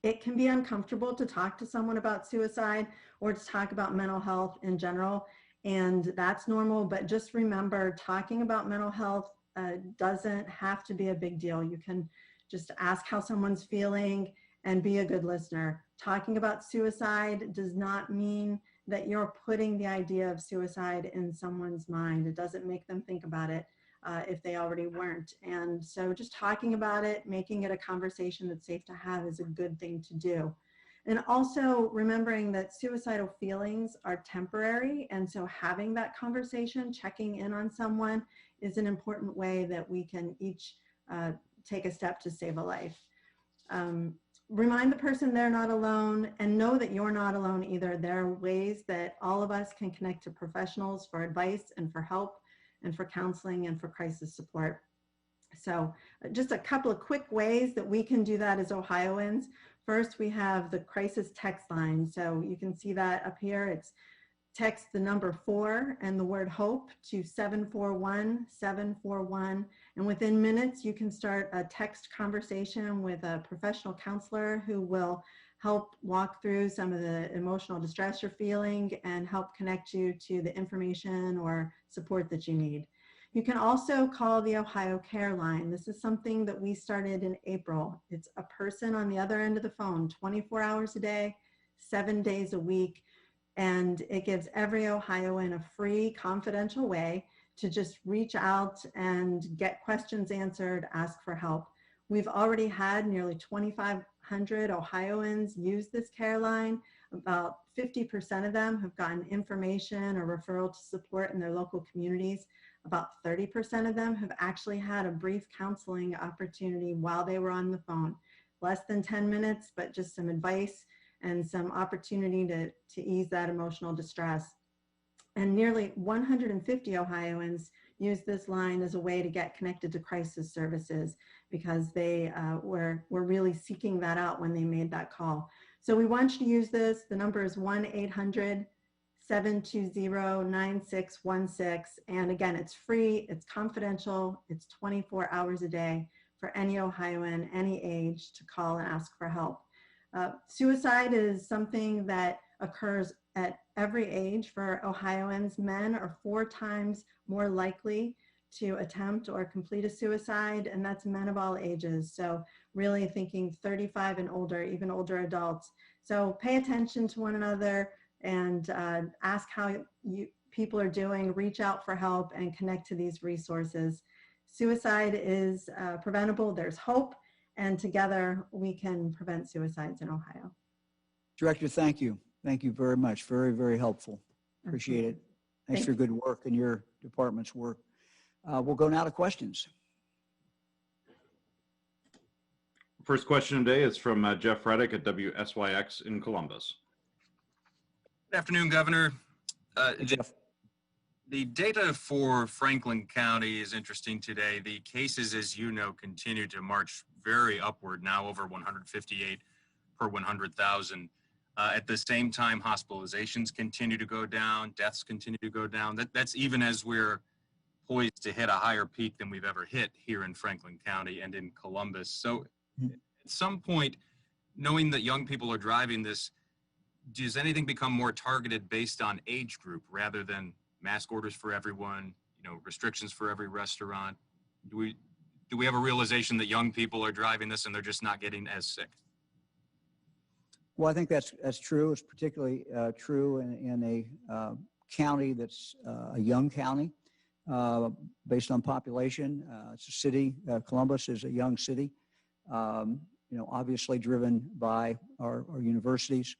It can be uncomfortable to talk to someone about suicide or to talk about mental health in general, and that's normal, but just remember, talking about mental health doesn't have to be a big deal. You can just ask how someone's feeling and be a good listener. Talking about suicide does not mean that you're putting the idea of suicide in someone's mind. It doesn't make them think about it if they already weren't. And so just talking about it, making it a conversation that's safe to have is a good thing to do. And also remembering that suicidal feelings are temporary. And so having that conversation, checking in on someone is an important way that we can each take a step to save a life. Remind the person they're not alone and know that you're not alone either. There are ways that all of us can connect to professionals for advice and for help and for counseling and for crisis support. So just a couple of quick ways that we can do that as Ohioans. First, we have the crisis text line. So you can see that up here. It's text the number 4 and the word hope to 741-741. And within minutes, you can start a text conversation with a professional counselor who will help walk through some of the emotional distress you're feeling and help connect you to the information or support that you need. You can also call the Ohio Care Line. This is something that we started in April. It's a person on the other end of the phone, 24 hours a day, 7 days a week. And it gives every Ohioan a free, confidential way to just reach out and get questions answered, ask for help. We've already had nearly 2,500 Ohioans use this care line. About 50% of them have gotten information or referral to support in their local communities. About 30% of them have actually had a brief counseling opportunity while they were on the phone. Less than 10 minutes, but just some advice and some opportunity to ease that emotional distress. And nearly 150 Ohioans use this line as a way to get connected to crisis services because they were really seeking that out when they made that call. So we want you to use this. The number is 1-800-720-9616. And again, it's free, it's confidential, it's 24 hours a day for any Ohioan, any age, to call and ask for help. Suicide is something that occurs at every age for Ohioans. Men are 4 times more likely to attempt or complete a suicide, and that's men of all ages. So really thinking 35 and older, even older adults. So pay attention to one another and ask how people are doing, reach out for help and connect to these resources. Suicide is preventable, there's hope, and together we can prevent suicides in Ohio. Director, thank you. Thank you very much. Very, very helpful. Appreciate it. Thanks for your good work and your department's work. We'll go now to questions. First question today is from Jeff Reddick at WSYX in Columbus. Good afternoon, Governor. Hey, Jeff. The data for Franklin County is interesting today. The cases, as you know, continue to march very upward, now over 158 per 100,000. At the same time, hospitalizations continue to go down, deaths continue to go down. That's even as we're poised to hit a higher peak than we've ever hit here in Franklin County and in Columbus. So at some point, knowing that young people are driving this, does anything become more targeted based on age group rather than mask orders for everyone, restrictions for every restaurant? Do we have a realization that young people are driving this and they're just not getting as sick? Well, I think that's true. It's particularly true in a county that's a young county based on population. It's a city. Columbus is a young city, obviously driven by our universities.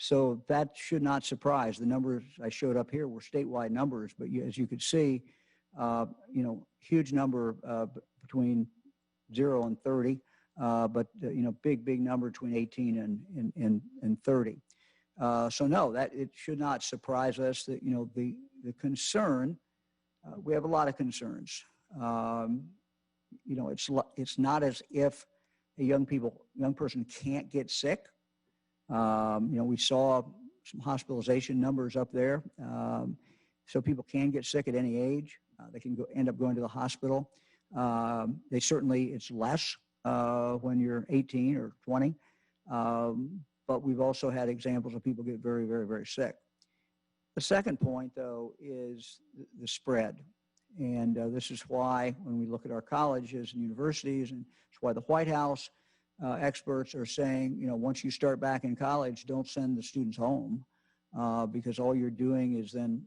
So that should not surprise. The numbers I showed up here were statewide numbers, but as you could see, huge number between 0 and 30. But big number between 18 and 30. So no, that it should not surprise us that the concern. We have a lot of concerns. It's not as if a young person can't get sick. We saw some hospitalization numbers up there. So people can get sick at any age. They can end up going to the hospital. It's less when you're 18 or 20. But we've also had examples of people get very, very, very sick. The second point, though, is the spread. And this is why when we look at our colleges and universities, and it's why the White House experts are saying, once you start back in college, don't send the students home because all you're doing is then,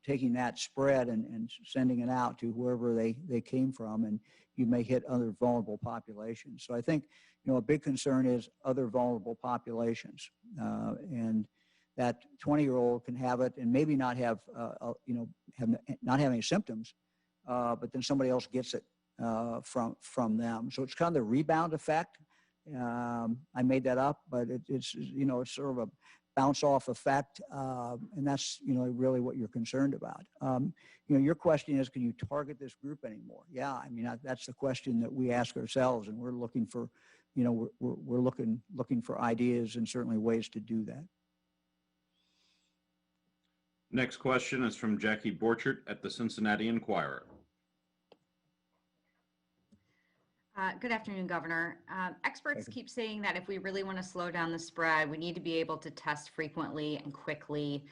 taking that spread and sending it out to whoever they came from, and you may hit other vulnerable populations. So I think, a big concern is other vulnerable populations. And that 20-year-old can have it and maybe not have, not have any symptoms, but then somebody else gets it from them. So it's kind of the rebound effect. I made that up, but it's sort of a bounce off effect. And that's, really what you're concerned about. Your question is, can you target this group anymore? Yeah, that's the question that we ask ourselves, and we're looking for we're looking for ideas and certainly ways to do that. Next question is from Jackie Borchert at the Cincinnati Enquirer. Good afternoon, Governor. Experts keep saying that if we really want to slow down the spread, we need to be able to test frequently and quickly.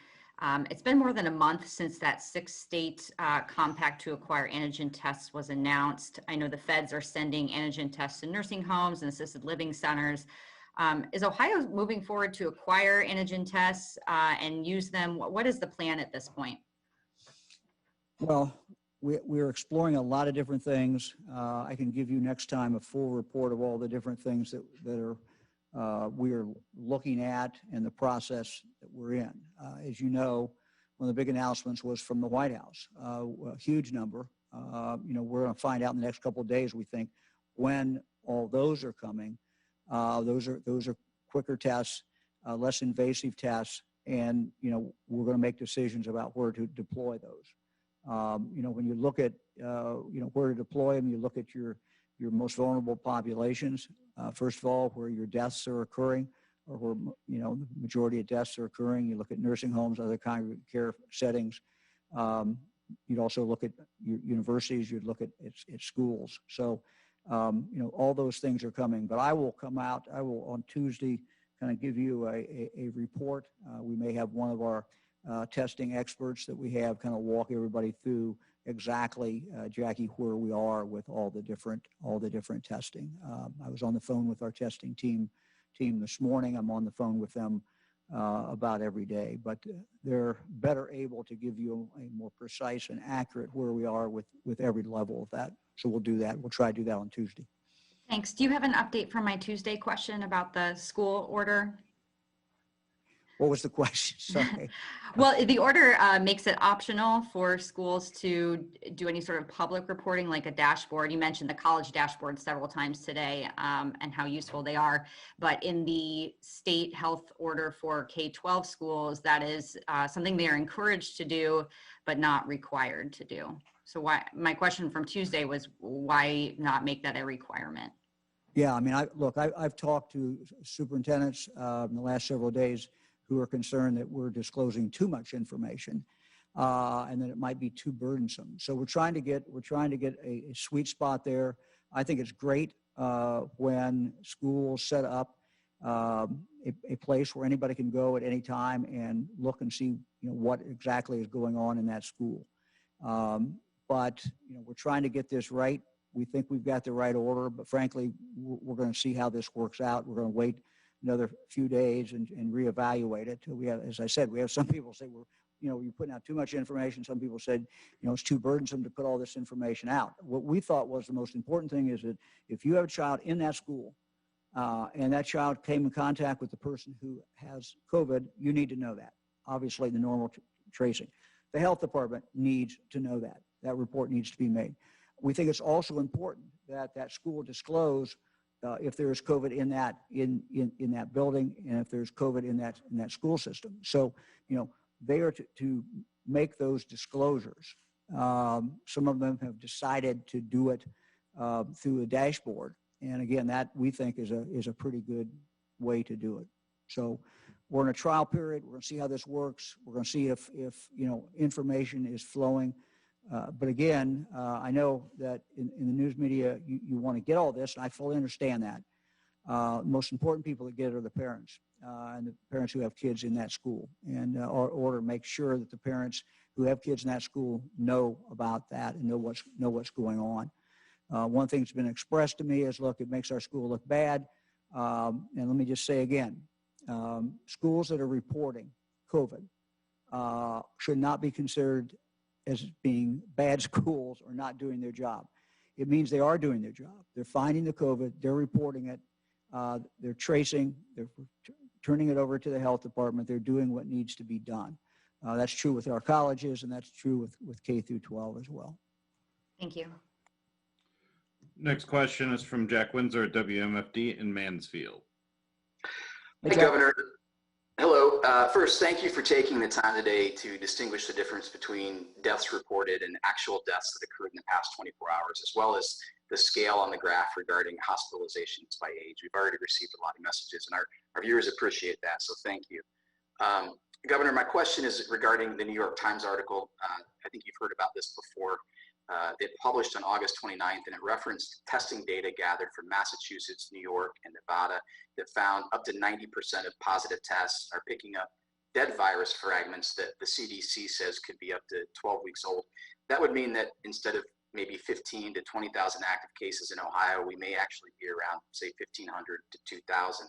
It's been more than a month since that 6-state compact to acquire antigen tests was announced. I know the feds are sending antigen tests to nursing homes and assisted living centers. Is Ohio moving forward to acquire antigen tests and use them? What is the plan at this point? Well, we're exploring a lot of different things. I can give you next time a full report of all the different things that we are looking at and the process that we're in. As you know, one of the big announcements was from the White House, a huge number. We're going to find out in the next couple of days, we think, when all those are coming. Those are quicker tests, less invasive tests, and we're going to make decisions about where to deploy those. When you look at where to deploy them, you look at your most vulnerable populations. First of all, where your deaths are occurring, or where the majority of deaths are occurring. You look at nursing homes, other congregate care settings. You'd also look at your universities. You'd look at schools. So all those things are coming. But I will on Tuesday kind of give you a report. We may have one of our testing experts that we have kind of walk everybody through exactly, Jackie, where we are with all the different testing. I was on the phone with our testing team this morning. I'm on the phone with them about every day, but they're better able to give you a more precise and accurate where we are with every level of that. So we'll do that. We'll try to do that on Tuesday. Thanks. Do you have an update for my Tuesday question about the school order? What was the question? Sorry. Well, the order makes it optional for schools to do any sort of public reporting, like a dashboard. You mentioned the college dashboard several times today and how useful they are. But in the state health order for K-12 schools, that is something they are encouraged to do, but not required to do. So my question from Tuesday was, why not make that a requirement? Yeah, I mean, I've talked to superintendents in the last several days who are concerned that we're disclosing too much information and that it might be too burdensome. So we're trying to get a sweet spot there. I think it's great when schools set up a place where anybody can go at any time and look and see what exactly is going on in that school. But we're trying to get this right. We think we've got the right order, but frankly, we're going to see how this works out. We're going to wait another few days and reevaluate it. We have, as I said, we have some people say you're putting out too much information. Some people said, it's too burdensome to put all this information out. What we thought was the most important thing is that if you have a child in that school and that child came in contact with the person who has COVID, you need to know that. Obviously, the normal tracing. The health department needs to know that. That report needs to be made. We think it's also important that that school disclose if there is COVID in that building, and if there's COVID in that school system. So, they are to make those disclosures. Some of them have decided to do it through a dashboard, and again, that we think is a pretty good way to do it. So, we're in a trial period. We're going to see how this works. We're going to see if information is flowing. But again, I know that in the news media, you want to get all this, and I fully understand that. The most important people that get it are the parents and the parents who have kids in that school. And our order makes sure that the parents who have kids in that school know about that and know what's going on. One thing that's been expressed to me is, look, it makes our school look bad. And let me just say again, schools that are reporting COVID should not be considered as being bad schools or not doing their job. It means they are doing their job. They're finding the COVID, they're reporting it, they're tracing, they're turning it over to the health department, they're doing what needs to be done. That's true with our colleges, and that's true with K through 12 as well. Thank you. Next question is from Jack Windsor at WMFD in Mansfield. Hey, Governor. Hello. First, thank you for taking the time today to distinguish the difference between deaths reported and actual deaths that occurred in the past 24 hours, as well as the scale on the graph regarding hospitalizations by age. We've already received a lot of messages, and our viewers appreciate that, so thank you. Governor, my question is regarding the New York Times article. I think you've heard about this before. It published on August 29th, and it referenced testing data gathered from Massachusetts, New York, and Nevada that found up to 90% of positive tests are picking up dead virus fragments that the CDC says could be up to 12 weeks old. That would mean that instead of maybe 15 to 20,000 active cases in Ohio, we may actually be around, say, 1,500 to 2,000.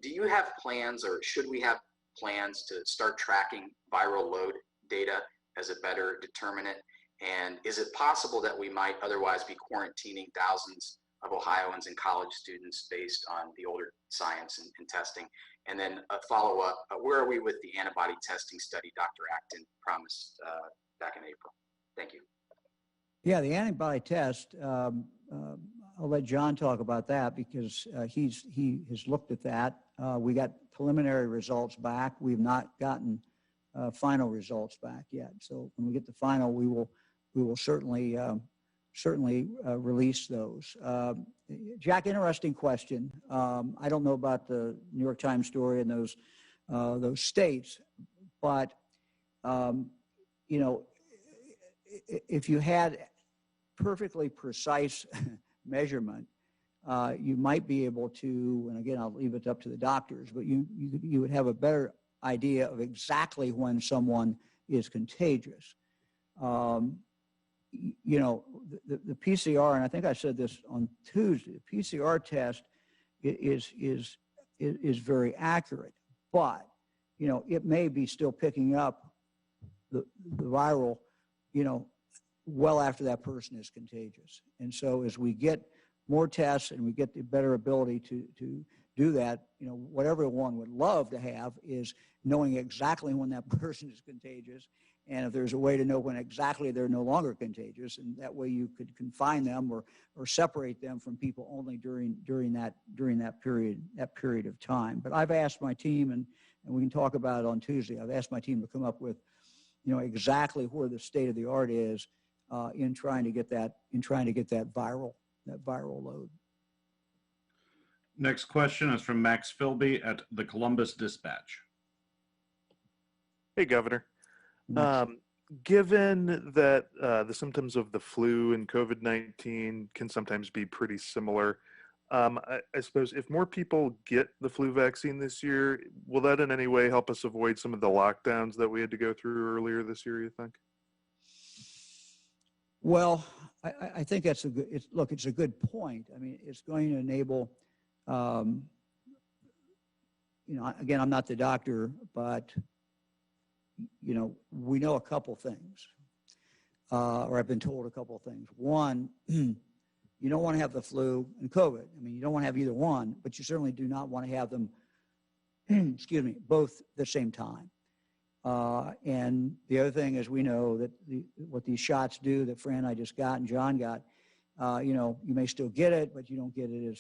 Do you have plans, or should we have plans to start tracking viral load data as a better determinant? And is it possible that we might otherwise be quarantining thousands of Ohioans and college students based on the older science and testing? And then a follow-up, where are we with the antibody testing study Dr. Acton promised back in April? Thank you. Yeah, the antibody test, I'll let John talk about that because he has looked at that. We got preliminary results back. We've not gotten final results back yet. So when we get the final, we will certainly release those. Jack, interesting question. I don't know about the New York Times story and those states, but you know, if you had perfectly precise measurement, you might be able to, and again, I'll leave it up to the doctors, but you would have a better idea of exactly when someone is contagious. You know, the PCR, and I think I said this on Tuesday, the PCR test is very accurate, but, you know, it may be still picking up the viral, you know, well after that person is contagious. And so as we get more tests and we get the better ability to do that, you know, what everyone would love to have is knowing exactly when that person is contagious. And if there's a way to know when exactly they're no longer contagious, and that way you could confine them or separate them from people only during that period of time. But I've asked my team, and we can talk about it on Tuesday. I've asked my team to come up with, you know, exactly where the state of the art is in trying to get that viral load. Next question is from Max Philby at the Columbus Dispatch. Hey, Governor. Given that the symptoms of the flu and COVID-19 can sometimes be pretty similar, I suppose if more people get the flu vaccine this year, will that in any way help us avoid some of the lockdowns that we had to go through earlier this year, you think? Well, I think that's it's a good point. I mean, it's going to enable, you know, again, I'm not the doctor, but you know, we know a couple things, or I've been told a couple of things. One, you don't want to have the flu and COVID. I mean, you don't want to have either one, but you certainly do not want to have them, excuse me, both at the same time. And the other thing is we know that what these shots do that Fran and I just got and John got, you know, you may still get it, but you don't get it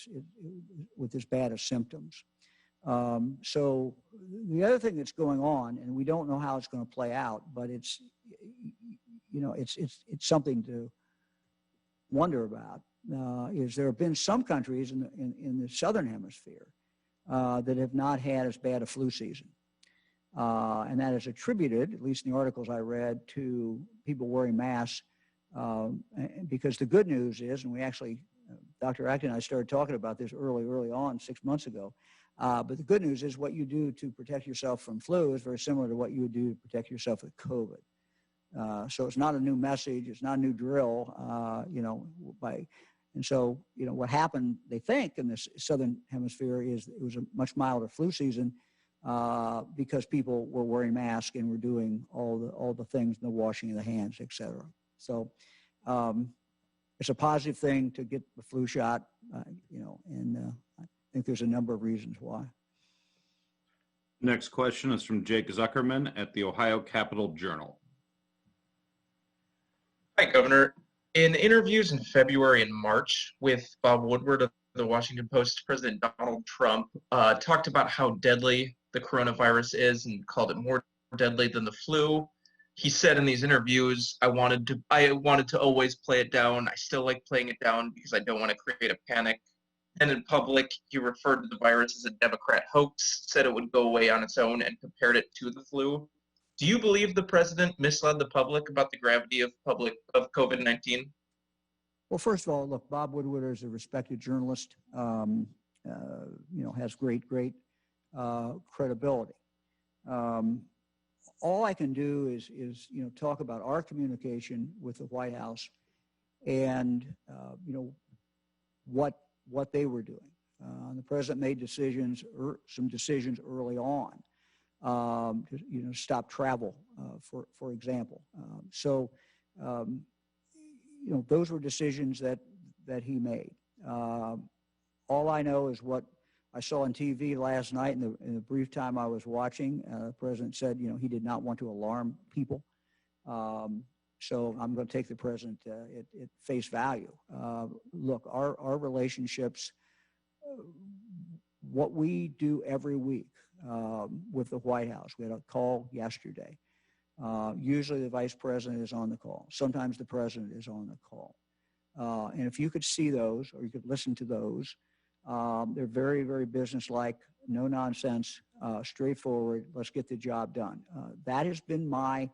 with as bad as symptoms. So the other thing that's going on, and we don't know how it's going to play out, but it's, you know, it's something to wonder about, is there have been some countries in the Southern Hemisphere that have not had as bad a flu season. And that is attributed, at least in the articles I read, to people wearing masks. Because the good news is, and we actually, Dr. Acton and I started talking about this early on, 6 months ago, but the good news is what you do to protect yourself from flu is very similar to what you would do to protect yourself with COVID. So it's not a new message, it's not a new drill, you know, and so, you know, what happened, they think, in the Southern Hemisphere is it was a much milder flu season because people were wearing masks and were doing all the things, the washing of the hands, et cetera. So it's a positive thing to get the flu shot, you know, and I think there's a number of reasons why. Next question is from Jake Zuckerman at the Ohio Capitol Journal. Hi, Governor. In interviews in February and March with Bob Woodward of the Washington Post, President Donald Trump talked about how deadly the coronavirus is and called it more deadly than the flu. He said in these interviews, I wanted to always play it down. I still like playing it down because I don't want to create a panic. And in public, he referred to the virus as a Democrat hoax, said it would go away on its own, and compared it to the flu. Do you believe the president misled the public about the gravity of COVID-19? Well, first of all, look, Bob Woodward is a respected journalist, has great credibility. All I can do is talk about our communication with the White House and, what they were doing. The president made some decisions early on to stop travel, for example. Those were decisions that he made. All I know is what I saw on TV last night in the brief time I was watching. The president said, he did not want to alarm people. So I'm going to take the president at face value. Look, our relationships, what we do every week with the White House, we had a call yesterday. Usually the vice president is on the call. Sometimes the president is on the call. And if you could see those or you could listen to those, they're very, very businesslike, no nonsense, straightforward. Let's get the job done. That has been my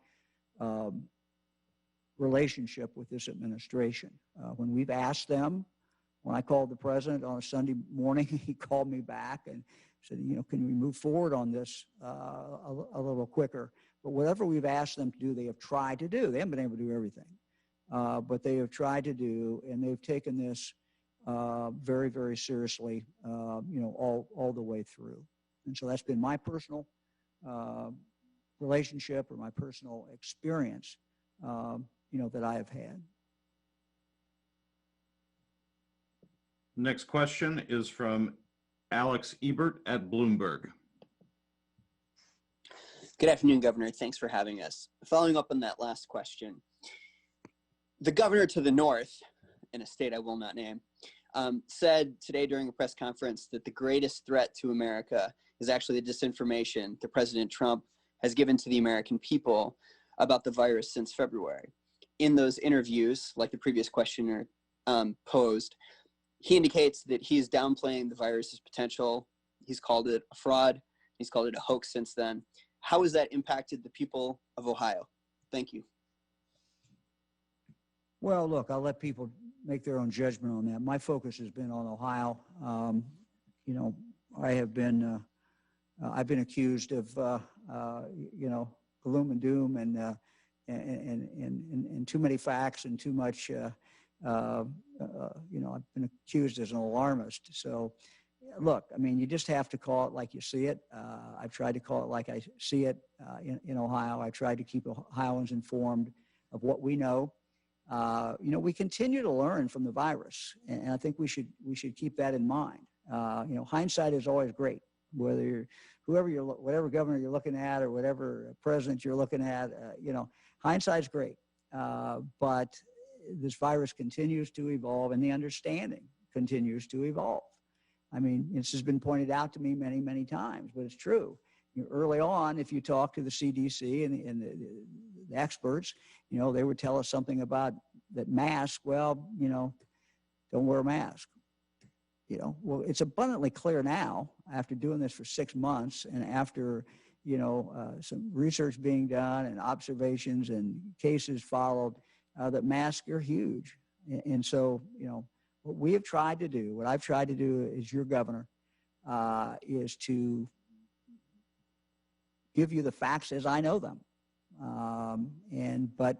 relationship with this administration. When we've asked them, when I called the president on a Sunday morning, he called me back and said, can we move forward on this a little quicker? But whatever we've asked them to do, they have tried to do. They haven't been able to do everything, but they have tried to do, and they've taken this very, very seriously, all the way through. And so that's been my personal relationship or my personal experience, that I have had. Next question is from Alex Ebert at Bloomberg. Good afternoon, Governor. Thanks for having us. Following up on that last question, the governor to the north, in a state I will not name, said today during a press conference that the greatest threat to America is actually the disinformation that President Trump has given to the American people about the virus since February. In those interviews, like the previous questioner posed, he indicates that he is downplaying the virus's potential. He's called it a fraud. He's called it a hoax since then. How has that impacted the people of Ohio? Thank you. Well, look, I'll let people make their own judgment on that. My focus has been on Ohio. I have been, I've been accused of, gloom and doom and too many facts and too much, I've been accused as an alarmist. So, look, I mean, you just have to call it like you see it. I've tried to call it like I see it in Ohio. I tried to keep Ohioans informed of what we know. We continue to learn from the virus, and I think we should keep that in mind. Hindsight is always great, whether whatever governor you're looking at or whatever president you're looking at. Hindsight's great, but this virus continues to evolve, and the understanding continues to evolve. I mean, this has been pointed out to me many, many times, but it's true. Early on, if you talk to the CDC and the experts, they would tell us something about that mask. Well, don't wear a mask. Well, it's abundantly clear now, after doing this for 6 months and after, some research being done and observations and cases followed, that masks are huge. And so, what we have tried to do, what I've tried to do as your governor, is to give you the facts as I know them. But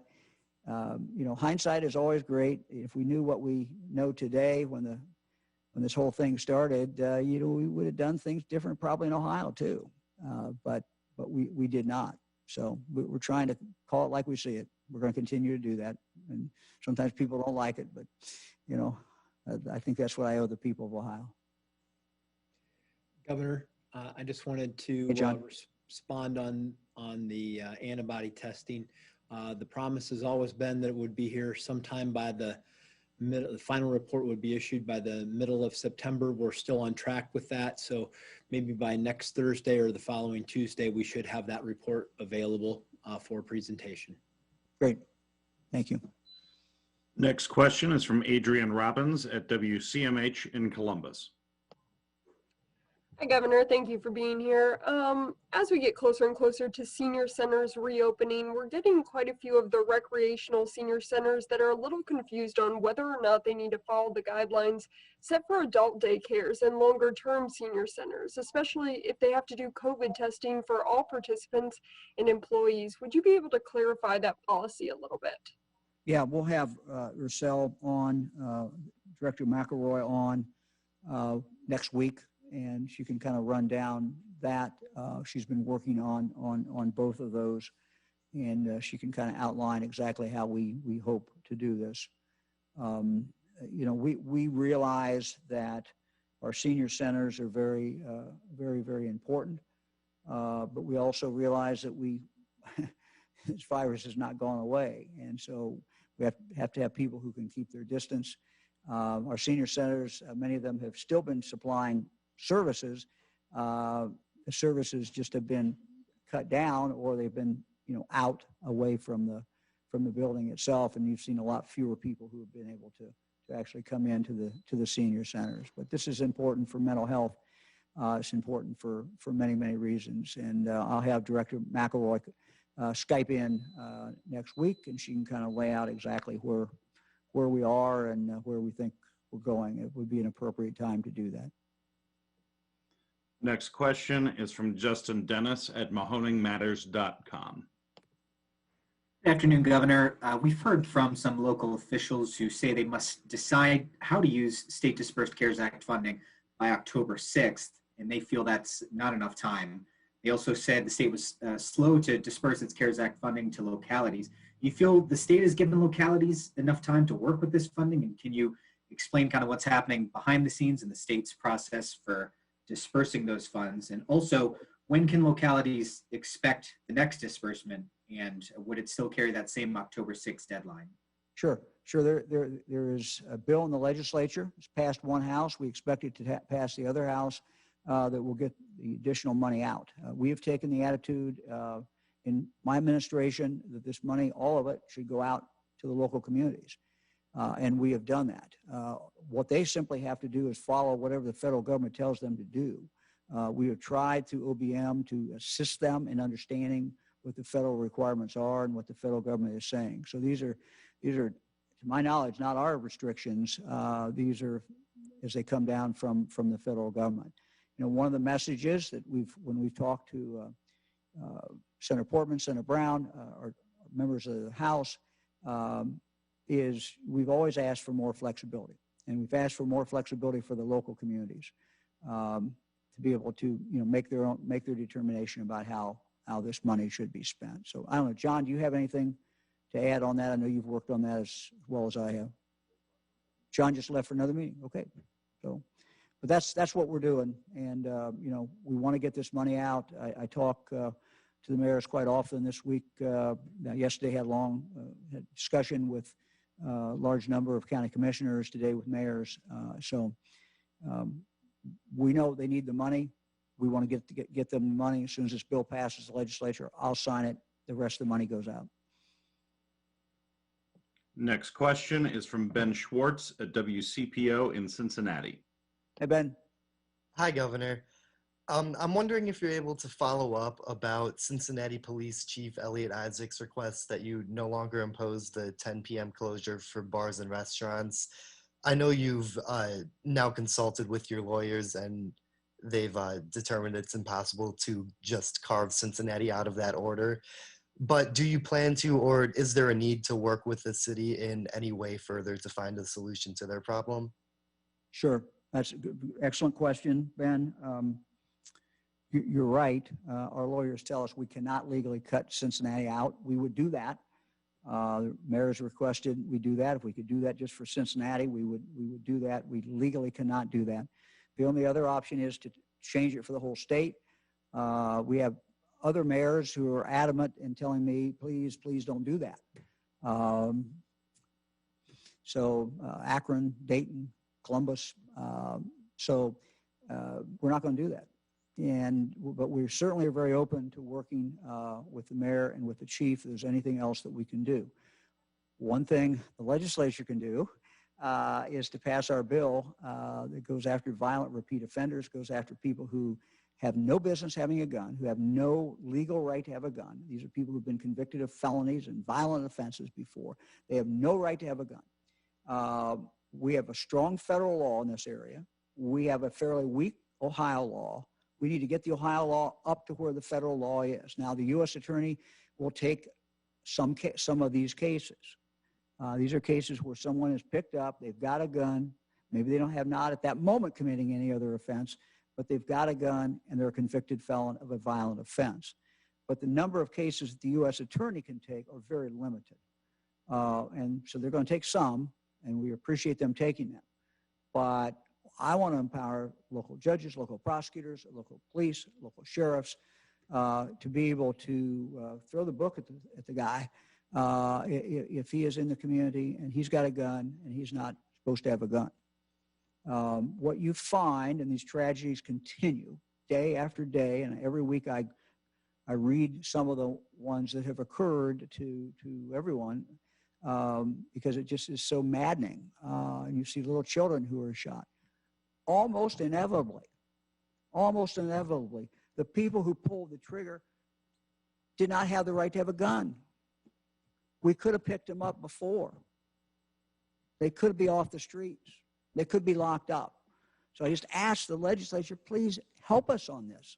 hindsight is always great. If we knew what we know today when this whole thing started, we would have done things different probably in Ohio too. But we did not. So we're trying to call it like we see it. We're going to continue to do that. And sometimes people don't like it, but I think that's what I owe the people of Ohio. Governor, I just wanted to respond on the antibody testing. The promise has always been that it would be here sometime by the the final report would be issued by the middle of September. We're still on track with that. So maybe by next Thursday or the following Tuesday, we should have that report available for presentation. Great. Thank you. Next question is from Adrian Robbins at WCMH in Columbus. Hi, Governor. Thank you for being here. As we get closer and closer to senior centers reopening, we're getting quite a few of the recreational senior centers that are a little confused on whether or not they need to follow the guidelines set for adult daycares and longer-term senior centers, especially if they have to do COVID testing for all participants and employees. Would you be able to clarify that policy a little bit? Yeah, we'll have Ursel on, Director McElroy on next week, and she can kind of run down that. She's been working on both of those, and she can kind of outline exactly how we hope to do this. You know, we realize that our senior centers are very, very important, but we also realize that this virus has not gone away, and so we have to have people who can keep their distance. Our senior centers, many of them have still been supplying services. The services just have been cut down, or they've been, you know, out away from the building itself, and you've seen a lot fewer people who have been able to actually come into the senior centers. But this is important for mental health. It's important for many reasons, and I'll have Director McElroy Skype in next week, and she can kind of lay out exactly where we are and where we think we're going. It would be an appropriate time to do that. Next question is from Justin Dennis at mahoningmatters.com. Good afternoon, Governor. We've heard from some local officials who say they must decide how to use state dispersed CARES Act funding by October 6th, and they feel that's not enough time. They also said the state was slow to disperse its CARES Act funding to localities. Do you feel the state has given localities enough time to work with this funding? And can you explain kind of what's happening behind the scenes in the state's process for dispersing those funds? And also, when can localities expect the next disbursement? And would it still carry that same October 6th deadline? Sure. There is a bill in the legislature. It's passed one house. We expect it to pass the other house that will get the additional money out. We have taken the attitude in my administration that this money, all of it, should go out to the local communities. And we have done that. What they simply have to do is follow whatever the federal government tells them to do. We have tried through OBM to assist them in understanding what the federal requirements are and what the federal government is saying. So these are, to my knowledge, not our restrictions. These are as they come down from the federal government. You know, one of the messages that when we've talked to Senator Portman, Senator Brown, or members of the House, is we've always asked for more flexibility, and we've asked for more flexibility for the local communities to be able to, you know, make their determination about how this money should be spent. So I don't know, John, do you have anything to add on that? I know you've worked on that as well as I have. John just left for another meeting. Okay, so. But that's what we're doing, and you know, we want to get this money out. I talk to the mayors quite often this week. Yesterday had a long discussion with a large number of county commissioners, today with mayors. So we know they need the money. We want to get them the money. As soon as this bill passes the legislature, I'll sign it. The rest of the money goes out. Next question is from Ben Schwartz at WCPO in Cincinnati. Hey, Ben. Hi, Governor. I'm wondering if you're able to follow up about Cincinnati Police Chief Elliot Isaac's request that you no longer impose the 10 p.m. closure for bars and restaurants. I know you've now consulted with your lawyers and they've determined it's impossible to just carve Cincinnati out of that order. But do you plan to, or is there a need to work with the city in any way further to find a solution to their problem? Sure. That's an excellent question, Ben. You're right. Our lawyers tell us we cannot legally cut Cincinnati out. We would do that. The mayor's requested we do that. If we could do that just for Cincinnati, we would do that. We legally cannot do that. The only other option is to change it for the whole state. We have other mayors who are adamant in telling me, please don't do that. So Akron, Dayton, Columbus. We're not going to do that. But we certainly are very open to working with the mayor and with the chief if there's anything else that we can do. One thing the legislature can do is to pass our bill that goes after violent repeat offenders, goes after people who have no business having a gun, who have no legal right to have a gun. These are people who've been convicted of felonies and violent offenses before. They have no right to have a gun. We have a strong federal law in this area. We have a fairly weak Ohio law. We need to get the Ohio law up to where the federal law is. Now, the U.S. attorney will take some of these cases. These are cases where someone is picked up, they've got a gun, maybe they don't have not at that moment committing any other offense, but they've got a gun and they're a convicted felon of a violent offense. But the number of cases that the U.S. attorney can take are very limited. And so they're going to take some, and we appreciate them taking them. But I want to empower local judges, local prosecutors, local police, local sheriffs to be able to throw the book at the guy if he is in the community and he's got a gun and he's not supposed to have a gun. What you find, and these tragedies continue day after day, and every week I read some of the ones that have occurred to everyone because it just is so maddening. And you see little children who are shot. Almost inevitably, the people who pulled the trigger did not have the right to have a gun. We could have picked them up before. They could be off the streets. They could be locked up. So I just ask the legislature, please help us on this.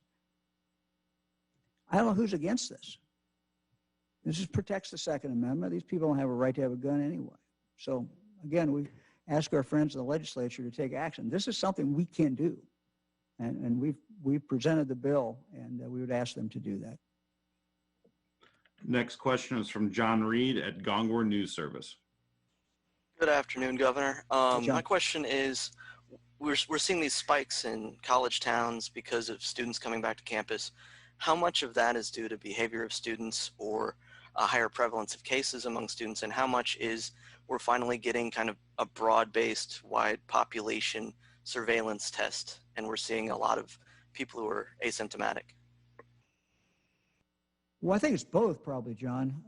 I don't know who's against this. This protects the Second Amendment. These people don't have a right to have a gun anyway. So again, we ask our friends in the legislature to take action. This is something we can do. And we've presented the bill, and we would ask them to do that. Next question is from John Reed at Gongor News Service. Good afternoon, Governor. My question is, we're seeing these spikes in college towns because of students coming back to campus. How much of that is due to behavior of students or a higher prevalence of cases among students, and how much is we're finally getting kind of a broad-based, wide population surveillance test, and we're seeing a lot of people who are asymptomatic? Well, I think it's both, probably, John.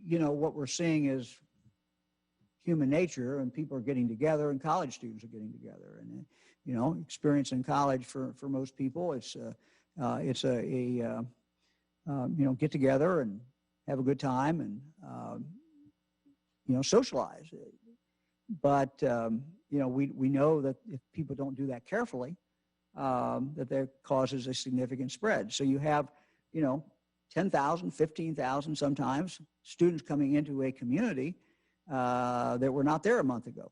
What we're seeing is human nature, and people are getting together, and college students are getting together. And, experience in college for most people, it's a get together and have a good time and, socialize. But, we know that if people don't do that carefully, that causes a significant spread. So you have, 10,000, 15,000 sometimes students coming into a community that were not there a month ago.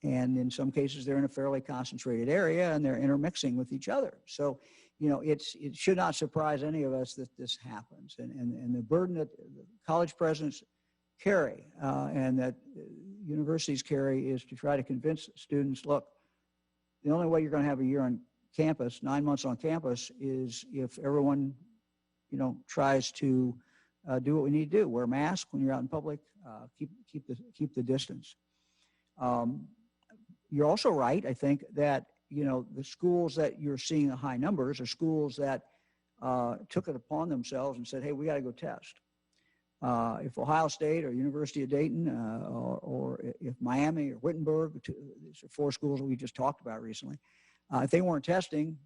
And in some cases, they're in a fairly concentrated area and they're intermixing with each other. So, it should not surprise any of us that this happens. And the burden that college presidents carry and that universities carry is to try to convince students, look, the only way you're going to have a year on campus, 9 months on campus, is if everyone, tries to do what we need to do. Wear a mask when you're out in public, keep the distance. You're also right, I think, that the schools that you're seeing the high numbers are schools that took it upon themselves and said, hey, we got to go test. If Ohio State or University of Dayton or if Miami or Wittenberg, these are 4 schools that we just talked about recently, if they weren't testing,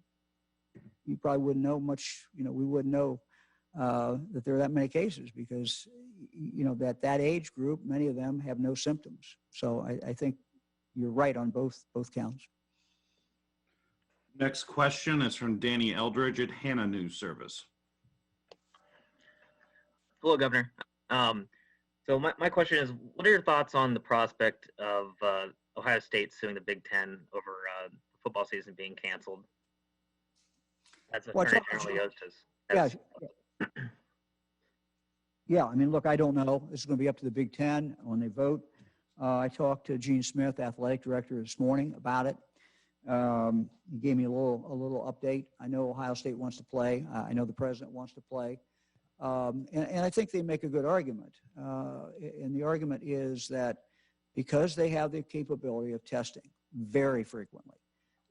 you probably wouldn't know much, we wouldn't know that there are that many cases because, that age group, many of them have no symptoms. So I think you're right on both counts. Next question is from Danny Eldridge at Hannah News Service. Hello, Governor. So my question is, what are your thoughts on the prospect of Ohio State suing the Big Ten over the football season being canceled? As Attorney General Yost has. Yeah, I mean, look, I don't know. This is going to be up to the Big Ten when they vote. I talked to Gene Smith, athletic director, this morning about it. He gave me a little update. I know Ohio State wants to play. I know the president wants to play. And I think they make a good argument. And the argument is that because they have the capability of testing very frequently,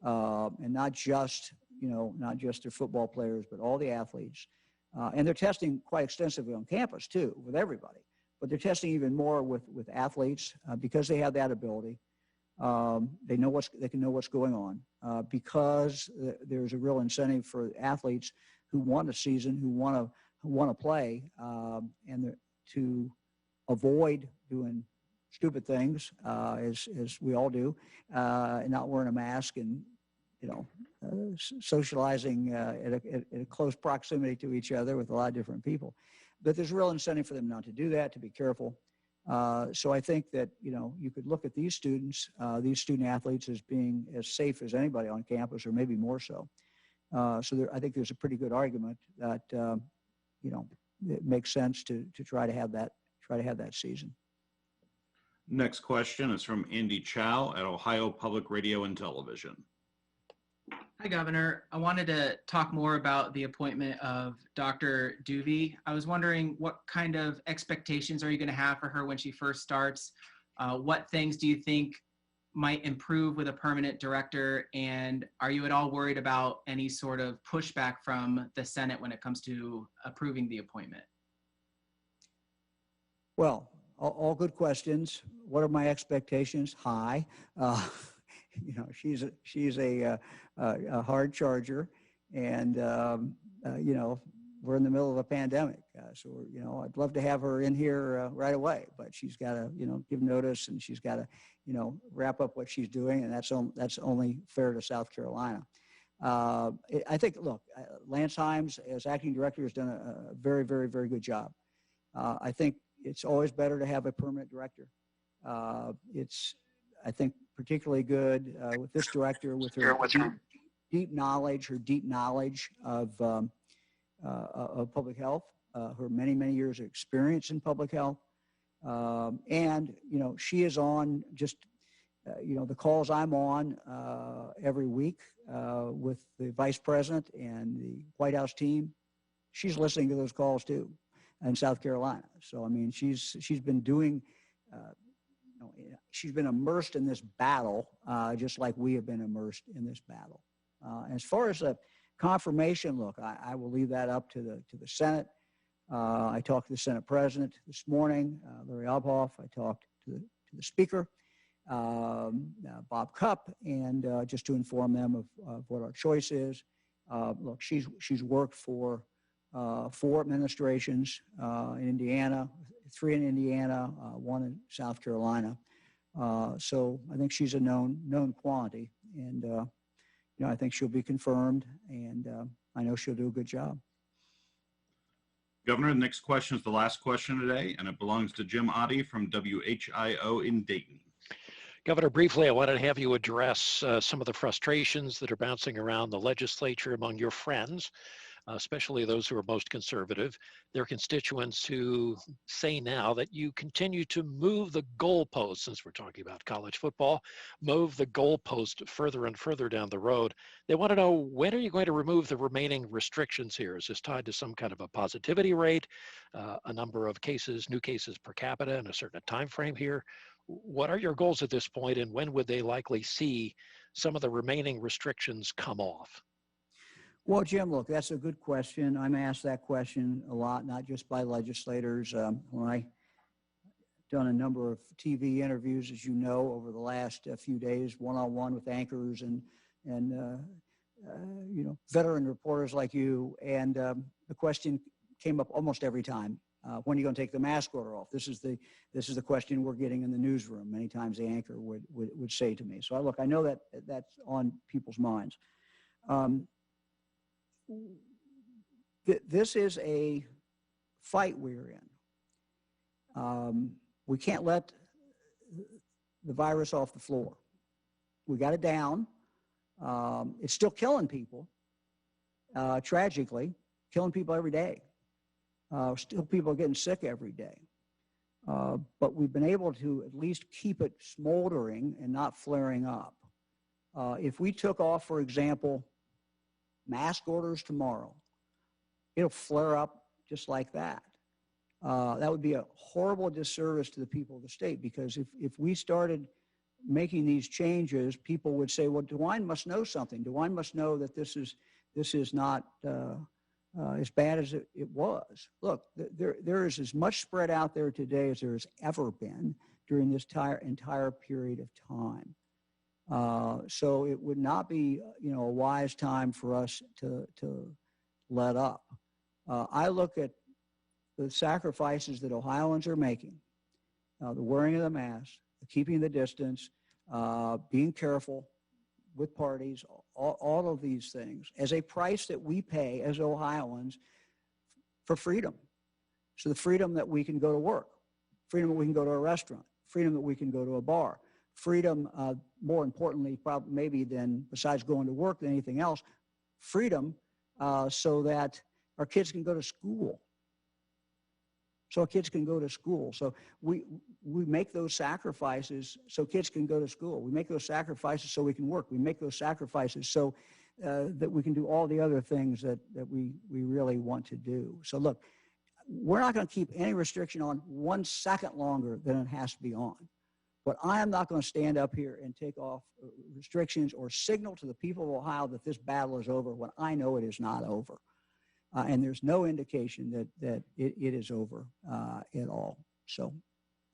and not just their football players, but all the athletes. And they're testing quite extensively on campus too, with everybody. But they're testing even more with athletes because they have that ability. They can know what's going on because there's a real incentive for athletes who want a season, who want to play, and to avoid doing stupid things, as we all do, and not wearing a mask and socializing at a close proximity to each other with a lot of different people. But there's a real incentive for them not to do that, to be careful. So I think that, you could look at these students, these student athletes, as being as safe as anybody on campus, or maybe more so. I think there's a pretty good argument that, it makes sense to try to have that season. Next question is from Andy Chow at Ohio Public Radio and Television. Hi, Governor. I wanted to talk more about the appointment of Dr. Duvey. I was wondering, what kind of expectations are you going to have for her when she first starts? What things do you think might improve with a permanent director? And are you at all worried about any sort of pushback from the Senate when it comes to approving the appointment? Well, all good questions. What are my expectations? High. She's a hard charger, and we're in the middle of a pandemic, so I'd love to have her in here right away, but she's got to give notice, and she's got to wrap up what she's doing, and that's only fair to South Carolina. I think, look, Lance Himes as acting director has done a very, very, very good job. I think it's always better to have a permanent director. It's, I think, particularly good with this director, with her deep knowledge of public health, her many, many years of experience in public health. And, she is on just, the calls I'm on every week with the vice president and the White House team. She's listening to those calls too in South Carolina. So, I mean, she's been doing, she's been immersed in this battle, just like we have been immersed in this battle. As far as a confirmation, look, I will leave that up to the Senate. I talked to the Senate President this morning, Larry Obhoff. I talked to the Speaker, Bob Cupp, and just to inform them of what our choice is. Look, she's worked for 4 administrations in Indiana, 3 in Indiana, 1 in South Carolina. So I think she's a known quantity, and I think she'll be confirmed, and I know she'll do a good job. Governor, the next question is the last question today, and it belongs to Jim Oddie from WHIO in Dayton. Governor, briefly, I wanted to have you address some of the frustrations that are bouncing around the legislature among your friends, especially those who are most conservative, their constituents who say now that you continue to move the goalpost, since we're talking about college football, move the goalpost further and further down the road. They want to know, when are you going to remove the remaining restrictions here? Is this tied to some kind of a positivity rate, a number of cases, new cases per capita in a certain time frame here? What are your goals at this point, and when would they likely see some of the remaining restrictions come off? Well, Jim, look, that's a good question. I'm asked that question a lot, not just by legislators. When I've done a number of TV interviews, as you know, over the last few days, one-on-one with anchors and veteran reporters like you, and the question came up almost every time. When are you going to take the mask order off? This is the question we're getting in the newsroom. Many times the anchor would say to me. So I know that that's on people's minds. This is a fight we're in. We can't let the virus off the floor. We got it down. It's still killing people, tragically, killing people every day. Still people are getting sick every day. But we've been able to at least keep it smoldering and not flaring up. If we took off, for example, mask orders tomorrow, it'll flare up just like that. that would be a horrible disservice to the people of the state, because if we started making these changes, people would say, well, DeWine must know something. DeWine must know that this is not as bad as it was. Look, there is as much spread out there today as there has ever been during this entire period of time. So it would not be, a wise time for us to let up. I look at the sacrifices that Ohioans are making, the wearing of the mask, keeping the distance, being careful with parties, all of these things, as a price that we pay as Ohioans for freedom. So the freedom that we can go to work, freedom that we can go to a restaurant, freedom that we can go to a bar, freedom, more importantly, probably maybe than besides going to work than anything else, freedom so that our kids can go to school. So our kids can go to school. So we make those sacrifices so kids can go to school. We make those sacrifices so we can work. We make those sacrifices so that we can do all the other things that we really want to do. So look, we're not going to keep any restriction on 1 second longer than it has to be on. But I am not going to stand up here and take off restrictions or signal to the people of Ohio that this battle is over when I know it is not over. And there's no indication that it is over at all. So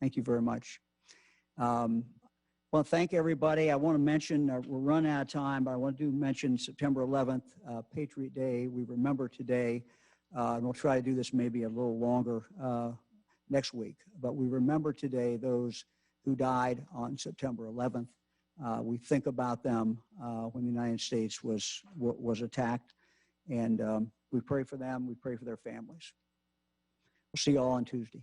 thank you very much. I want to thank everybody. I want to mention, we're running out of time, but I want to mention September 11th, Patriot Day. We remember today, and we'll try to do this maybe a little longer next week. But we remember today those who died on September 11th. We think about them when the United States was attacked. And we pray for them. We pray for their families. We'll see you all on Tuesday.